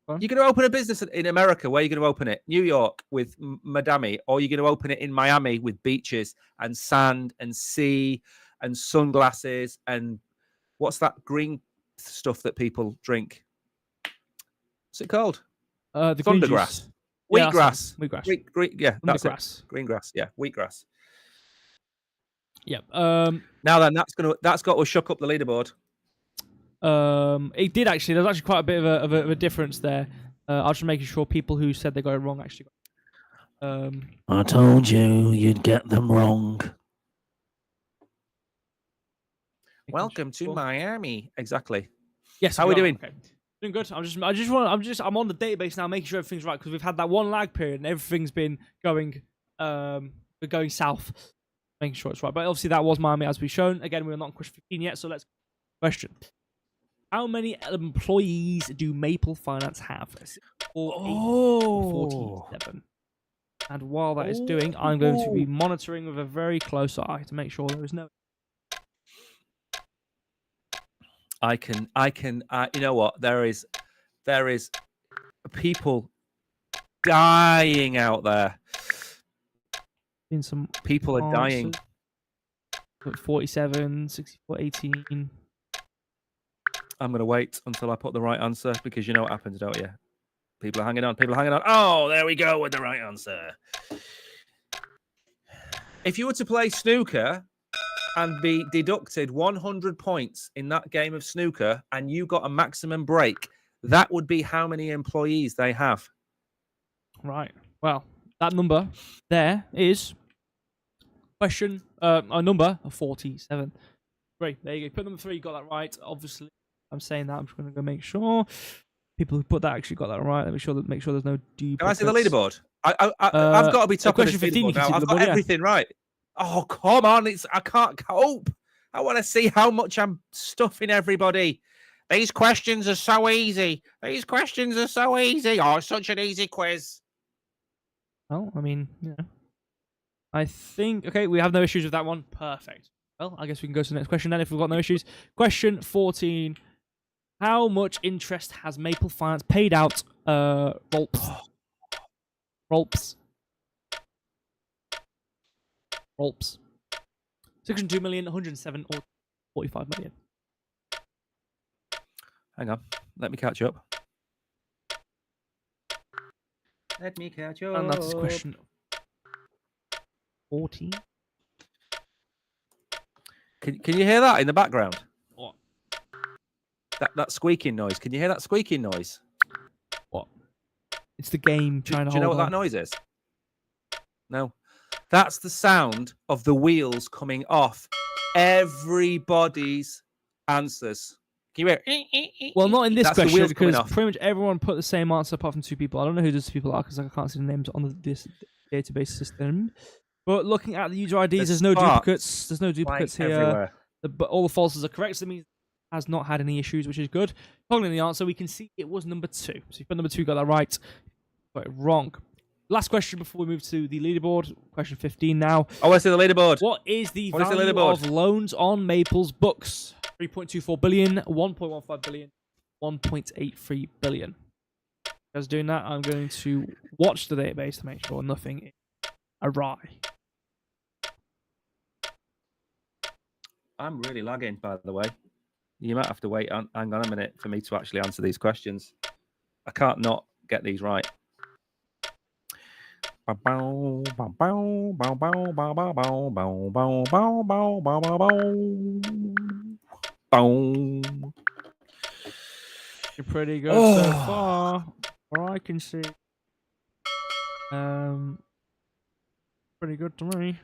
You're going to open a business in America. Where are you going to open it? New York with Madame, or you're going to open it in Miami with beaches and sand and sea and sunglasses and what's that green stuff that people drink? What's it called? The Thundergrass. Wheatgrass. Wheatgrass. Yeah, that's it. Green grass. Yeah, wheatgrass. Yep. Now then, that's got to shuck up the leaderboard. It did actually. There's actually quite a bit of a difference there. I was just making sure people who said they got it wrong actually got it. I told you you'd get them wrong. Welcome to Miami. Exactly. Yes. How are we doing? Okay. Doing good. I'm on the database now, making sure everything's right because we've had that one lag period and everything's been going south. Making sure it's right. But obviously that was Miami as we've shown. Again, we're not on question 15 yet, so let's question. How many employees do Maple Finance have? 47. And while that is doing, I'm going to be monitoring with a very close eye to make sure there is no. I can. You know what? There is people dying out there. In some people are dying. 47, 64, 18. I'm going to wait until I put the right answer because you know what happens, don't you? People are hanging on. Oh, there we go with the right answer. If you were to play snooker and be deducted 100 points in that game of snooker and you got a maximum break, that would be how many employees they have. Right. Well, that number there is a number of 47. Great. There you go. Put number 3, got that right. Obviously, I'm saying that. I'm just going to go make sure people who put that actually got that right. Let me make sure there's no duplicates. Can I see the leaderboard? I've got to be top of the leaderboard now. I've got everything right. Oh, come on. I can't cope. I want to see how much I'm stuffing everybody. These questions are so easy. Oh, it's such an easy quiz. Well, I mean, I think, okay, we have no issues with that one. Perfect. Well, I guess we can go to the next question then if we've got no issues. Question 14 How much interest has Maple Finance paid out? Rolps. Rolps. Rolps. 602 million, 107, or 45 million. Hang on. Let me catch up. Let me catch up. And that's question 14. Can you hear that in the background? What? That squeaking noise. Can you hear that squeaking noise? What? It's the game trying to Do you know hold what on. that noise is? No. That's the sound of the wheels coming off everybody's answers. Can you hear? Well, not in this That's the question wheels coming because off. pretty much everyone put the same answer apart from 2 people. I don't know who those people are because I can't see the names on this database system. But looking at the user IDs, there's no duplicates. There's no duplicates here. Everywhere. But all the falses are correct. So that means it has not had any issues, which is good. Following the answer, we can see it was number 2. So if you put number 2, got that right. Got it wrong. Last question before we move to the leaderboard. Question 15 now. Oh, I see the leaderboard. What is the value of loans on Maple's books? 3.24 billion, 1.15 billion, 1.83 billion. As doing that, I'm going to watch the database to make sure nothing is awry. I'm really lagging, by the way. You might have to wait. Hang on a minute for me to actually answer these questions. I can't not get these right. You're pretty good so far, or I can see. Pretty good to me.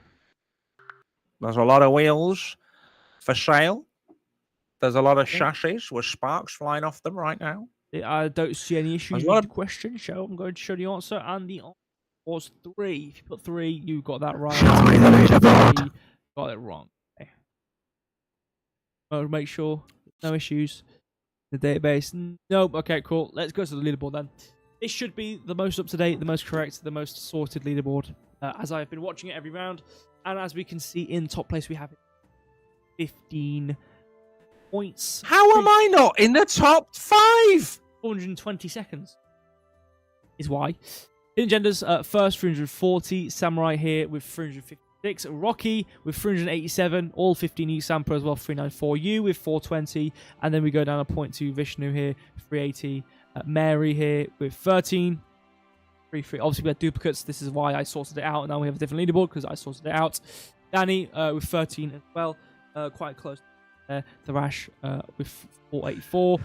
There's a lot of wheels for sale. There's a lot of chassis with sparks flying off them right now. I don't see any issues with the question, so I'm going to show the answer, and the answer was 3. If you put 3, you got that right. Show me the leaderboard. Got it wrong. Okay. I'll make sure no issues. The database. Nope. Okay, cool. Let's go to the leaderboard then. This should be the most up-to-date, the most correct, the most sorted leaderboard, as I've been watching it every round. And as we can see in top place, we have 15 points. How am I not in the top 5? 420 seconds is why. Hidden Genders, first 340. Samurai here with 356. Rocky with 387. All 15 you. Sampa as well, 394. You with 420. And then we go down a point to Vishnu here, 380. Mary here with 13. 3. Obviously, we had duplicates. This is why I sorted it out. And now we have a different leaderboard because I sorted it out. Danny with 13 as well. Quite close. Thrash with 484.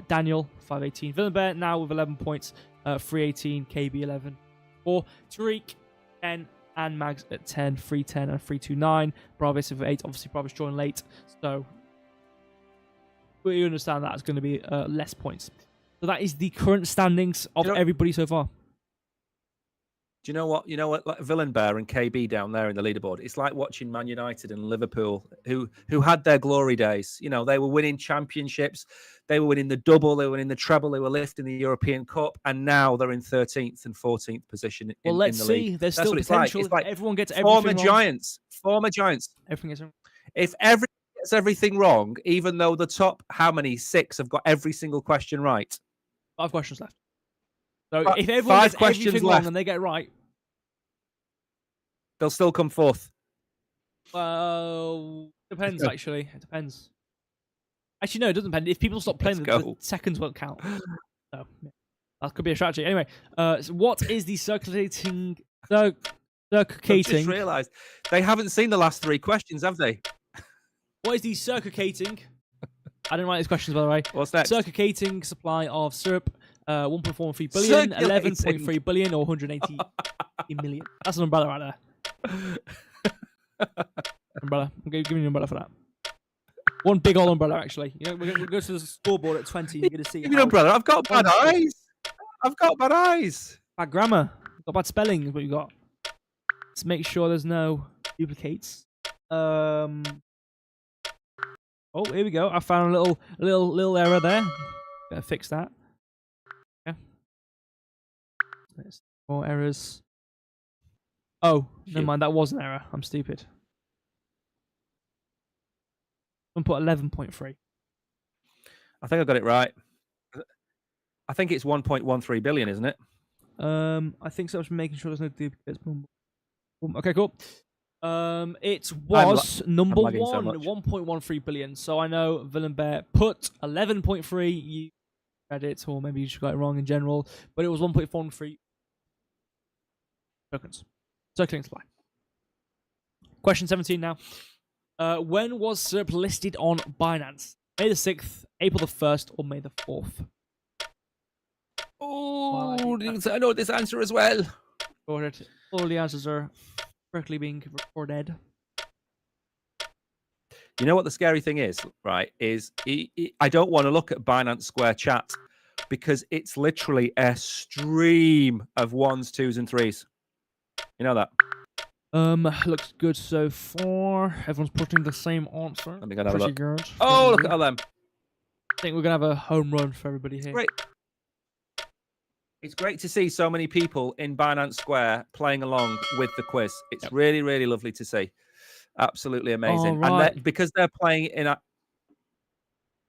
Daniel, 518. Villain Bear now with 11 points. 318. KB 11. 4. Tariq, 10. And Mags at 10. 310 and 329. Bravis with 8. Obviously, Bravis joined late. So, we understand that's going to be less points. So, that is the current standings of everybody so far. Do you know what? You know what? Like Villain Bear and KB down there in the leaderboard. It's like watching Man United and Liverpool, who had their glory days. You know, they were winning championships, they were winning the double, they were winning the treble, they were lifting the European Cup, and now they're in 13th and 14th position. Well, let's in the see. league. There's That's still potential. It's like everyone gets everything wrong. Former giants. Everything is wrong. If everyone gets everything wrong, even though the top, how many? 6 have got every single question right. 5 questions left. So if everyone gets everything wrong and they get it right, they'll still come fourth. Well, depends actually. It depends. Actually, no, it doesn't depend. If people stop playing, the seconds won't count. So that could be a strategy. Anyway, so what is the circulating? I just realised they haven't seen the last 3 questions, have they? What is the circulating? I didn't write these questions, by the way. What's next? Circulating supply of syrup. 1.43 billion, 11.3 billion, or 180 million. That's an umbrella right there. Umbrella. I'm giving you an umbrella for that. One big old umbrella, actually. You know, we're going to go to the scoreboard at 20. You're going to see. Give me an umbrella. I've got bad eyes. Bad grammar. Got bad spelling. Is what you got. Let's make sure there's no duplicates. Oh, here we go. I found a little error there. Gotta fix that. Yeah. There's more errors. Oh, never mind. That was an error. I'm stupid. I'm put 11.3. I think I got it right. I think it's 1.13 billion, isn't it? I think so. I'm just making sure there's no duplicates. Boom, boom. Okay, cool. It I'm was number lagging so one, much. 1.13 billion. So I know Villain Bear put 11.3. You read it, or maybe you just got it wrong in general, but it was 1.43 tokens. Circling supply. Question 17 now. When was SERP listed on Binance? May the 6th, April the 1st, or May the 4th? Oh, I know this answer as well. Recorded. All the answers are correctly being recorded. You know what the scary thing is, right? Is I don't want to look at Binance Square chat because it's literally a stream of 1s, 2s, and 3s. You know that? Looks good so far. Everyone's putting the same answer. Let me go and have a look. Good. Oh, look at all them. I think we're gonna have a home run for everybody here. Great. It's great to see so many people in Binance Square playing along with the quiz. It's really, really lovely to see. Absolutely amazing. Right. And because they're playing in a...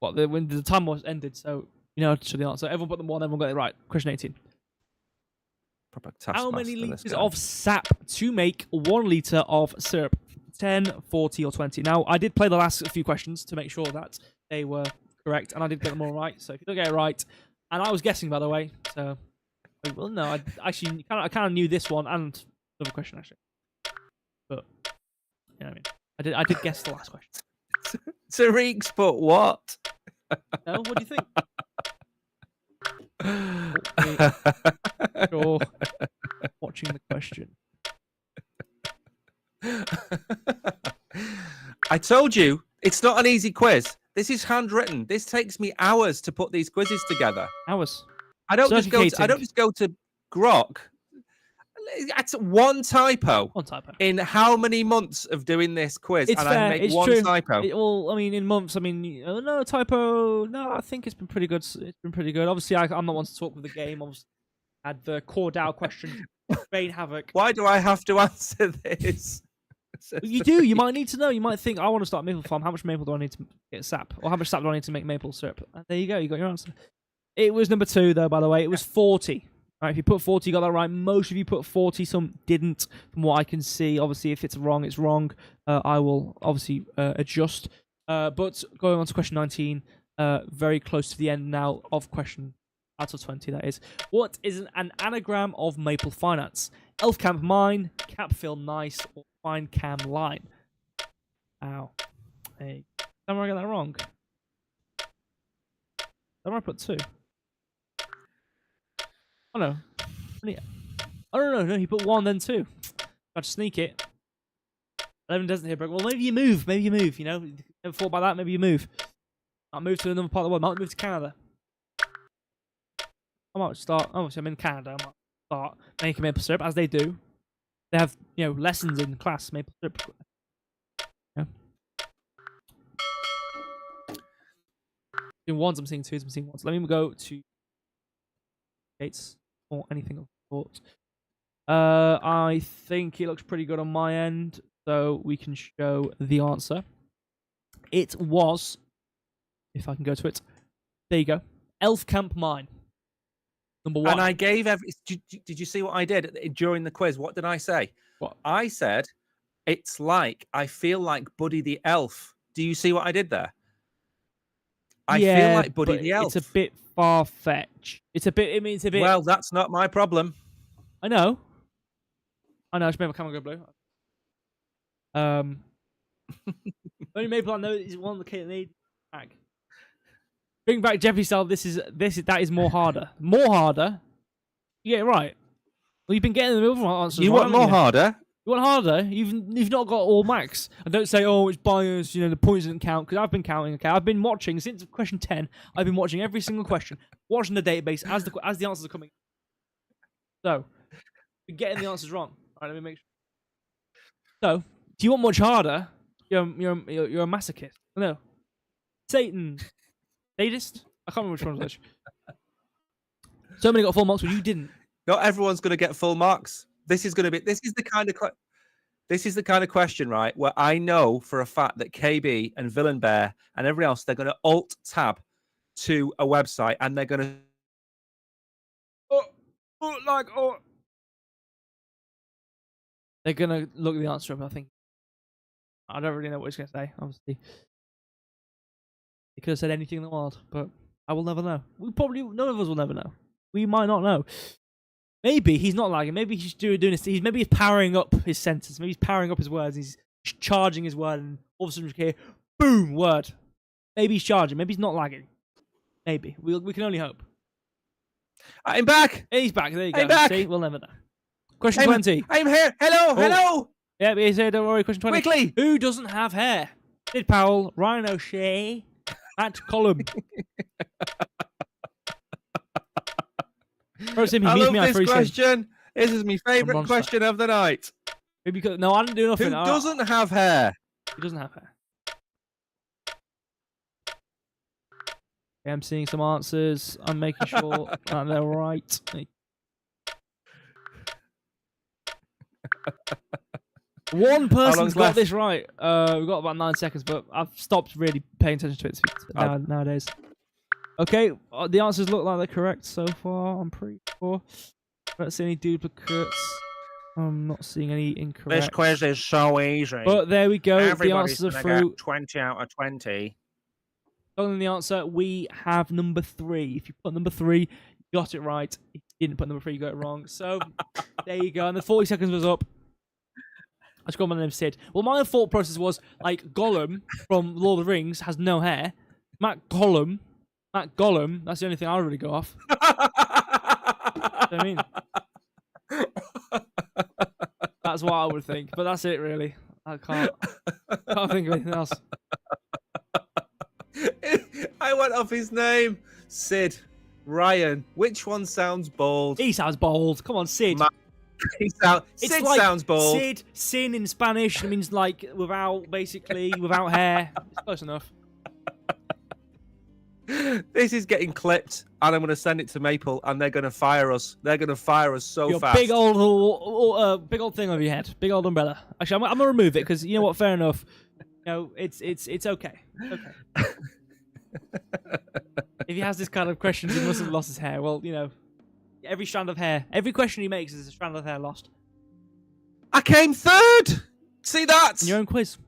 When the time was ended, so you know to the answer. Everyone put them on, everyone got it right. Question 18. How many liters of sap to make 1 liter of syrup? 10, 40, or 20? Now, I did play the last few questions to make sure that they were correct, and I did get them all right. So if you don't get it right, and I was guessing, by the way, so... Well, no, I actually I kind of knew this one and another question, actually. But, you know what I mean? I did guess the last question. Tariq's put what? No, what do you think? Sure. Watching the question. I told you, it's not an easy quiz. This is handwritten. This takes me hours to put these quizzes together. Hours? I don't just go to Grok. That's one typo. One typo. In how many months of doing this quiz? It's and fair. I make it's one true. typo. Well, I mean, in months. I mean, no typo. No, I think it's been pretty good. It's been pretty good. Obviously, I'm not one to talk with the game. Obviously, I had the core Dow question, Bane Havoc. Why do I have to answer this? You do. You might need to know. You might think, I want to start a maple farm. How much maple do I need to get sap? Or how much sap do I need to make maple syrup? And there you go. You got your answer. It was number 2, though, by the way. It was 40. All right, if you put 40, you got that right. Most of you put 40. Some didn't, from what I can see. Obviously, if it's wrong, it's wrong. I will obviously adjust. But going on to question 19, very close to the end now of question out of 20, that is. What is an anagram of Maple Finance? Elf Camp Mine, Capfill Nice, or Fine Cam Line? Ow. Hey. Did I get that wrong? Did I put 2? Oh no. Oh no, he put 1 then 2. Got to sneak it. 11 doesn't hit, well, maybe you move, you know? Never thought about that, maybe you move. I'll move to another part of the world, might move to Canada. I might start, obviously I'm in Canada, I might start making maple syrup, as they do. They have, you know, lessons in class, maple syrup. Yeah. In 1s, I'm seeing 2s, I'm seeing 1s. Let me go to Gates or anything of the sort. I think it looks pretty good on my end, so we can show the answer. It was, if I can go to it, there you go, Elf Camp Mine. Number 1. And I gave did you see what I did during the quiz? What did I say? What? I said, it's like, I feel like Buddy the Elf. Do you see what I did there? I feel like Buddy the Elf. It's a bit far-fetched. It's a bit, Well, that's not my problem. I know. I just made my camera go blue. Only Maple I know is one of the Canadian tag. Bring back Jeffy style. That is more harder. More harder. You get it right. Well, you've been getting the other answers. You want more harder? You want harder? You've not got all max. And don't say, oh, it's biased. You know, the points didn't count, because I've been counting. Okay, I've been watching since question 10. I've been watching every single question, watching the database as the answers are coming. So, you're getting the answers wrong. All right, let me make sure. So, do you want much harder? You're a masochist. No, Satan, sadist. I can't remember which one was which. So many got full marks, but you didn't. Not everyone's going to get full marks. This is the kind of question, right, where I know for a fact that KB and Villain Bear and everyone else, they're going to alt tab to a website, and they're going to. They're gonna look the answer up. I think. I don't really know what he's gonna say. Obviously, he could have said anything in the world, but I will never know. None of us will never know. We might not know. Maybe he's not lagging. Maybe he's doing this. Maybe he's powering up his sentence. Maybe he's powering up his words. He's charging his word, and all of a sudden you hear, boom, word. Maybe he's charging. Maybe he's not lagging. Maybe we can only hope. I'm back. He's back. There you go. I'm back. See, we'll never know. Question 20. I'm here. Hello. Hello. Yeah, he's here. Don't worry. Question 20. Quickly. Who doesn't have hair? Sid Powell, Ryan O'Shea, Matt Collum. I love this question. This is my favourite question of the night. Maybe because, no, I didn't do nothing. Who doesn't have hair? Who doesn't have hair? Okay, I'm seeing some answers. I'm making sure that they're right. One person's got this right. We've got about 9 seconds, but I've stopped really paying attention to it nowadays. Okay, the answers look like they're correct so far. I'm pretty sure. I don't see any duplicates. I'm not seeing any incorrect. This quiz is so easy. But there we go. Everybody's the answers are through. 20 out of 20. Following the answer, we have number 3. If you put number 3, you got it right. If you didn't put number 3, you got it wrong. So there you go. And the 40 seconds was up. I just got my name Sid. Well, my thought process was like Gollum from Lord of the Rings has no hair. Matt Gollum, that's the only thing I really go off. You know what I mean? That's what I would think, but that's it really. I can't think of anything else. I went off his name. Sid. Ryan. Which one sounds bold? He sounds bold. Come on, Sid. Sid like sounds bold. Sid, sin in Spanish. It means like without hair. It's close enough. This is getting clipped, and I'm going to send it to Maple, and they're going to fire us. They're going to fire us so Your fast. Big old thing over your head. Big old umbrella. Actually, I'm going to remove it because you know what? Fair enough. You know, it's okay. Okay. If he has this kind of questions, he must have lost his hair. Well, you know, every strand of hair, every question he makes is a strand of hair lost. I came third. See that? In your own quiz.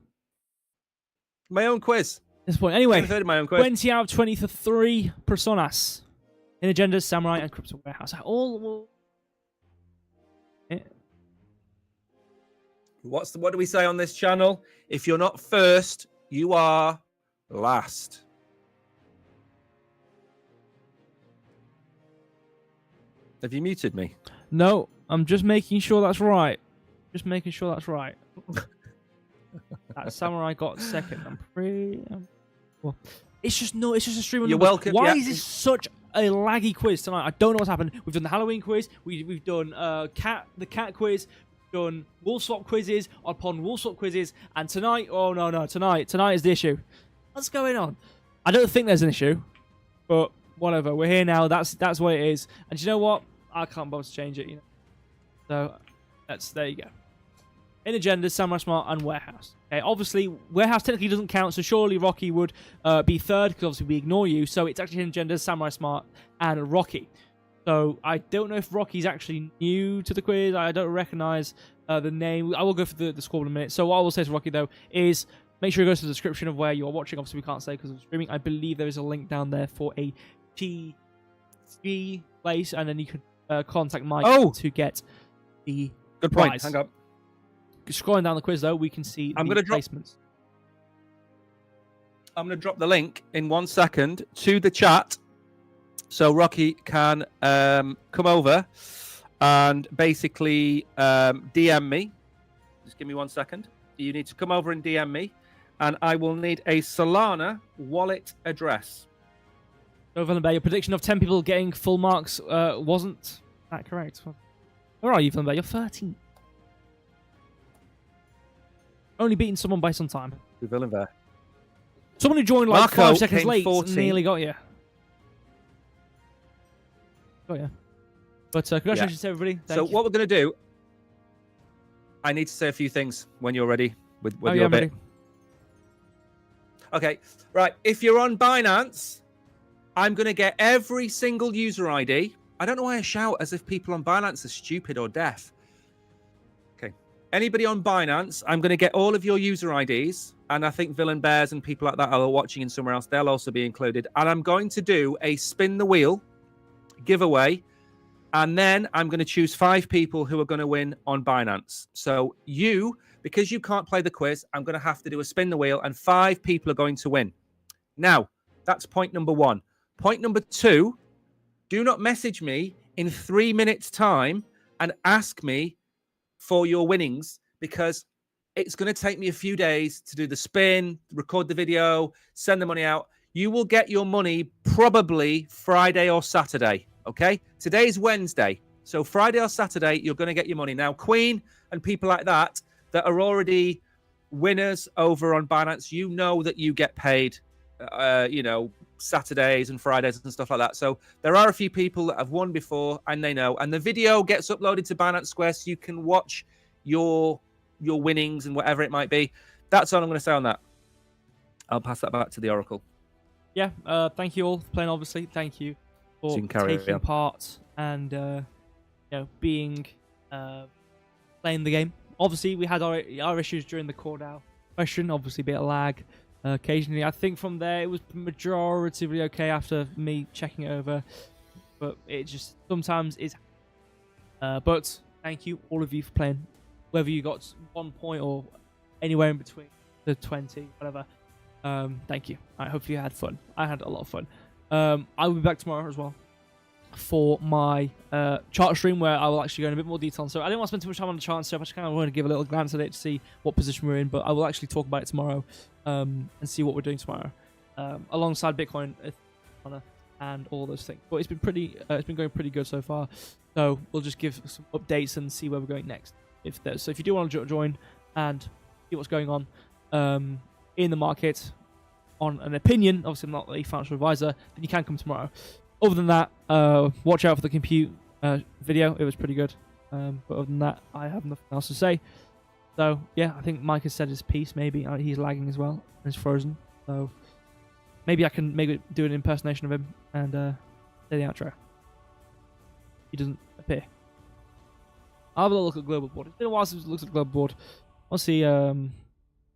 My own quiz. This point, anyway. Third in my own quiz. 20 out of 20 for 3 personas in Agendas, Samurai, and Crypto Warehouse. What do we say on this channel? If you're not first, you are last. Have you muted me? No, I'm just making sure that's right. Just making sure that's right. That Samurai got second. I'm pretty. Well, it's just a stream of You're numbers. welcome. Why is this such a laggy quiz tonight? I don't know what's happened. We've done the Halloween quiz. We've done the cat quiz. We've done wolf swap quizzes upon wolf swap quizzes. And tonight, oh no, tonight is the issue. What's going on? I don't think there's an issue, but whatever. We're here now. That's what it is. And you know what? I can't bother to change it. You know. So there you go. In Agendas, Samurai Smart, and Warehouse. Okay, obviously, Warehouse technically doesn't count, so surely Rocky would be third, because obviously we ignore you. So it's actually in Agendas, Samurai Smart, and Rocky. So I don't know if Rocky's actually new to the quiz. I don't recognize the name. I will go for the score in a minute. So what I will say to Rocky, though, is make sure you go to the description of where you're watching. Obviously, we can't say because of streaming. I believe there is a link down there for a TG place, and then you can contact Mike to get the Good point. prize. Hang on. Scrolling down the quiz, though, we can see the placements. I'm going to drop the link in 1 second to the chat so Rocky can come over and basically DM me. Just give me 1 second. You need to come over and DM me, and I will need a Solana wallet address. So, Villenbear, your prediction of 10 people getting full marks wasn't that correct. Where are you, Villenbear? You're 13. Only beating someone by some time. Villenbear. Someone who joined like Marco 5 seconds late 14. nearly got you. Got you. But congratulations to everybody. Thank you. What we're going to do, I need to say a few things when you're ready with your bit. Ready. Okay, right. If you're on Binance, I'm going to get every single user ID. I don't know why I shout as if people on Binance are stupid or deaf. Okay. Anybody on Binance, I'm going to get all of your user IDs. And I think Villain Bears and people like that are watching in somewhere else. They'll also be included. And I'm going to do a spin the wheel giveaway. And then I'm going to choose 5 people who are going to win on Binance. So you, because you can't play the quiz, I'm going to have to do a spin the wheel and 5 people are going to win. Now, that's point number 1. Point number 2, do not message me in 3 minutes' time and ask me for your winnings, because it's going to take me a few days to do the spin, record the video, send the money out. You will get your money probably Friday or Saturday, okay? Today's Wednesday. So Friday or Saturday, you're going to get your money. Now, Queen and people like that are already winners over on Binance, you know that you get paid, Saturdays and Fridays and stuff like that. So there are a few people that have won before and they know. And the video gets uploaded to Binance Square so you can watch your winnings and whatever it might be. That's all I'm going to say on that. I'll pass that back to the Oracle. Yeah, thank you all for playing, obviously. Thank you for taking part and being playing the game. Obviously, we had our issues during the call out question, obviously a bit of lag. Occasionally, I think from there it was majoritively okay after me checking it over, but it just sometimes is. But thank you all of you for playing, whether you got 1 point or anywhere in between the 20, whatever. Thank you. I hope you had fun. I had a lot of fun. I will be back tomorrow as well for my chart stream, where I will actually go in a bit more detail. So I didn't want to spend too much time on the chart stuff. I just kind of want to give a little glance at it to see what position we're in, but I will actually talk about it tomorrow and see what we're doing tomorrow alongside Bitcoin and all those things. But it's been going pretty good so far. So we'll just give some updates and see where we're going next. So if you do want to join and see what's going on in the market on an opinion, obviously I'm not a financial advisor, then you can come tomorrow. Other than that, watch out for the compute video. It was pretty good. But other than that, I have nothing else to say. So, yeah, I think Mike has said his piece, maybe. He's lagging as well. He's frozen. So, maybe I can do an impersonation of him and say the outro. He doesn't appear. I'll have a look at Global Board. It's been a while since I looked at Global Board. I'll see.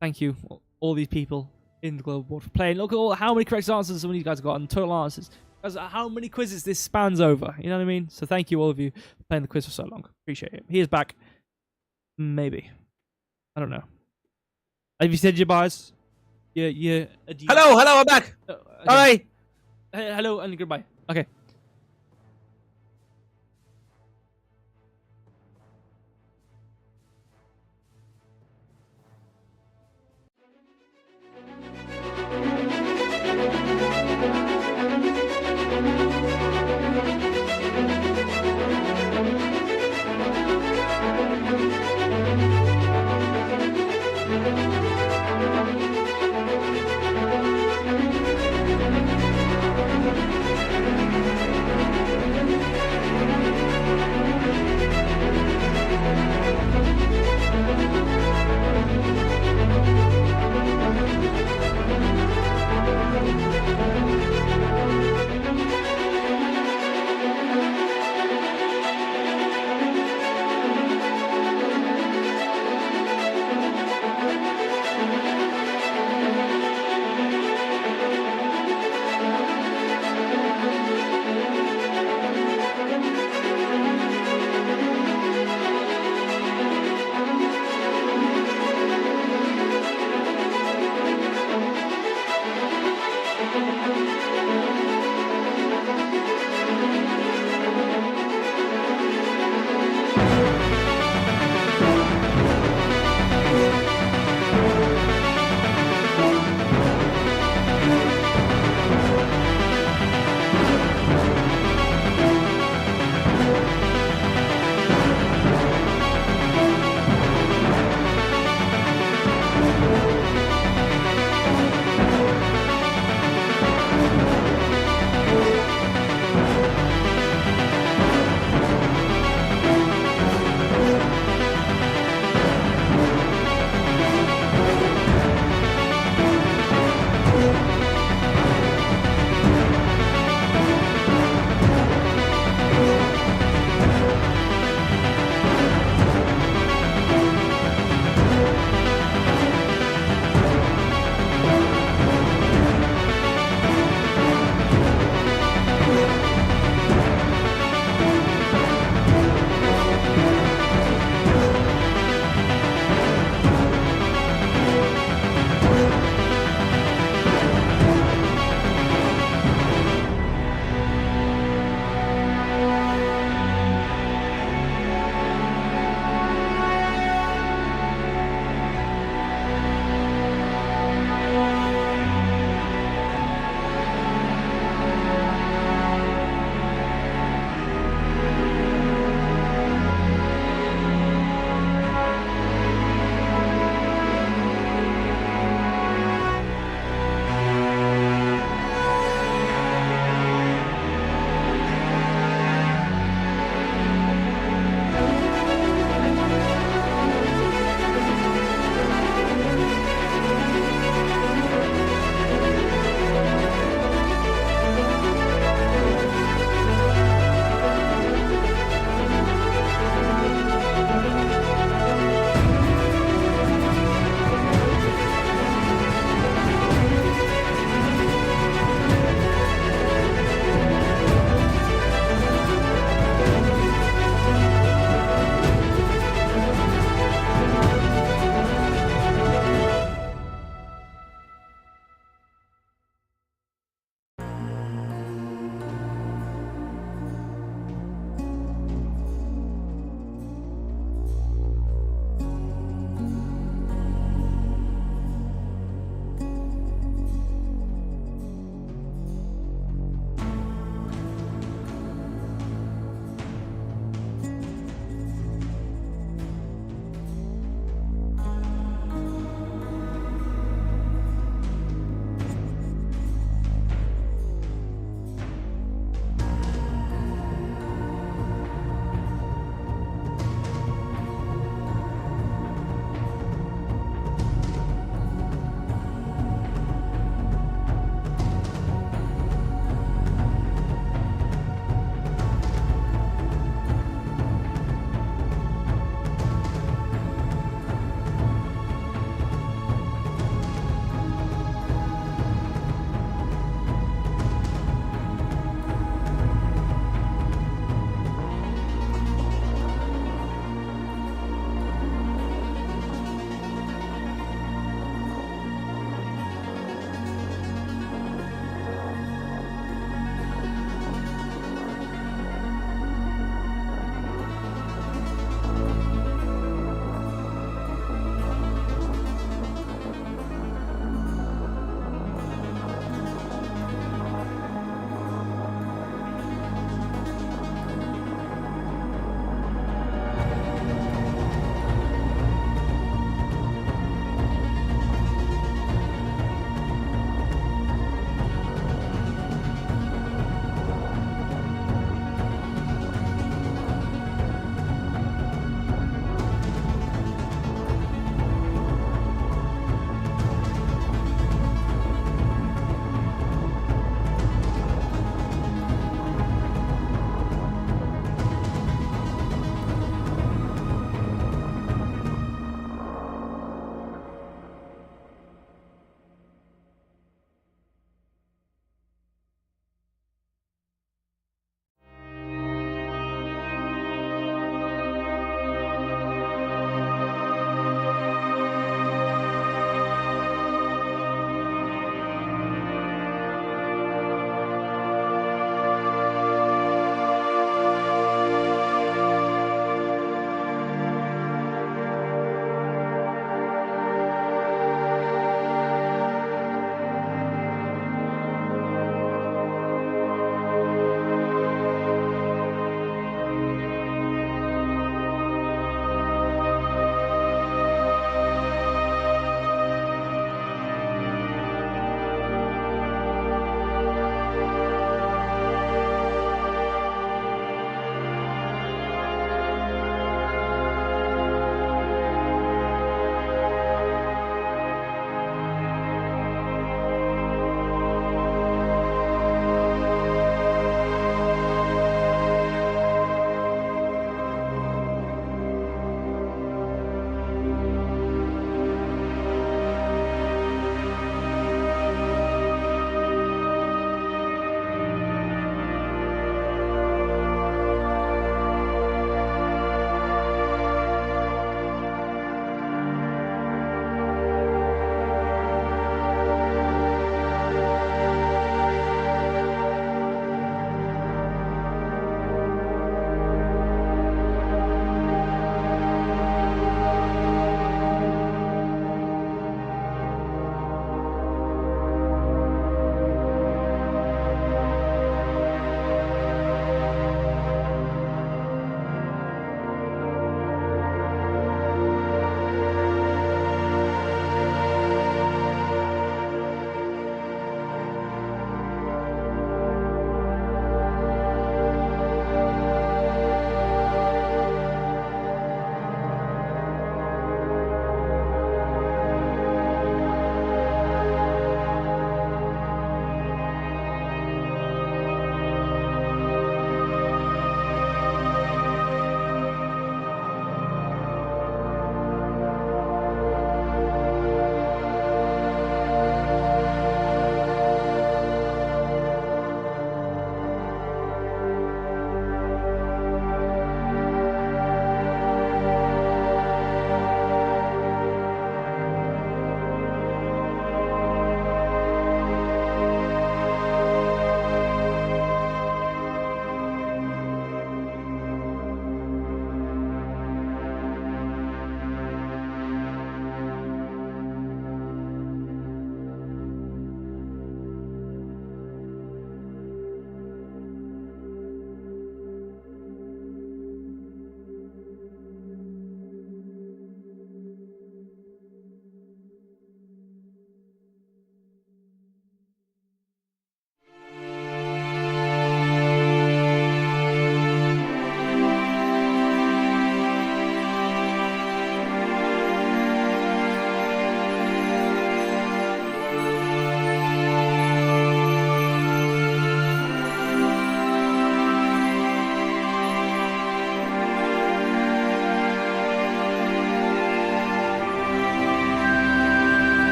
Thank you, all these people in the Global Board for playing. Look at how many correct answers some of these guys got and total answers. How many quizzes this spans over. You know what I mean? So thank you all of you for playing the quiz for so long. Appreciate it. He is back. Maybe. I don't know. Have you said your buys? Yeah. Hello, I'm back. Okay. Hello and goodbye. Okay.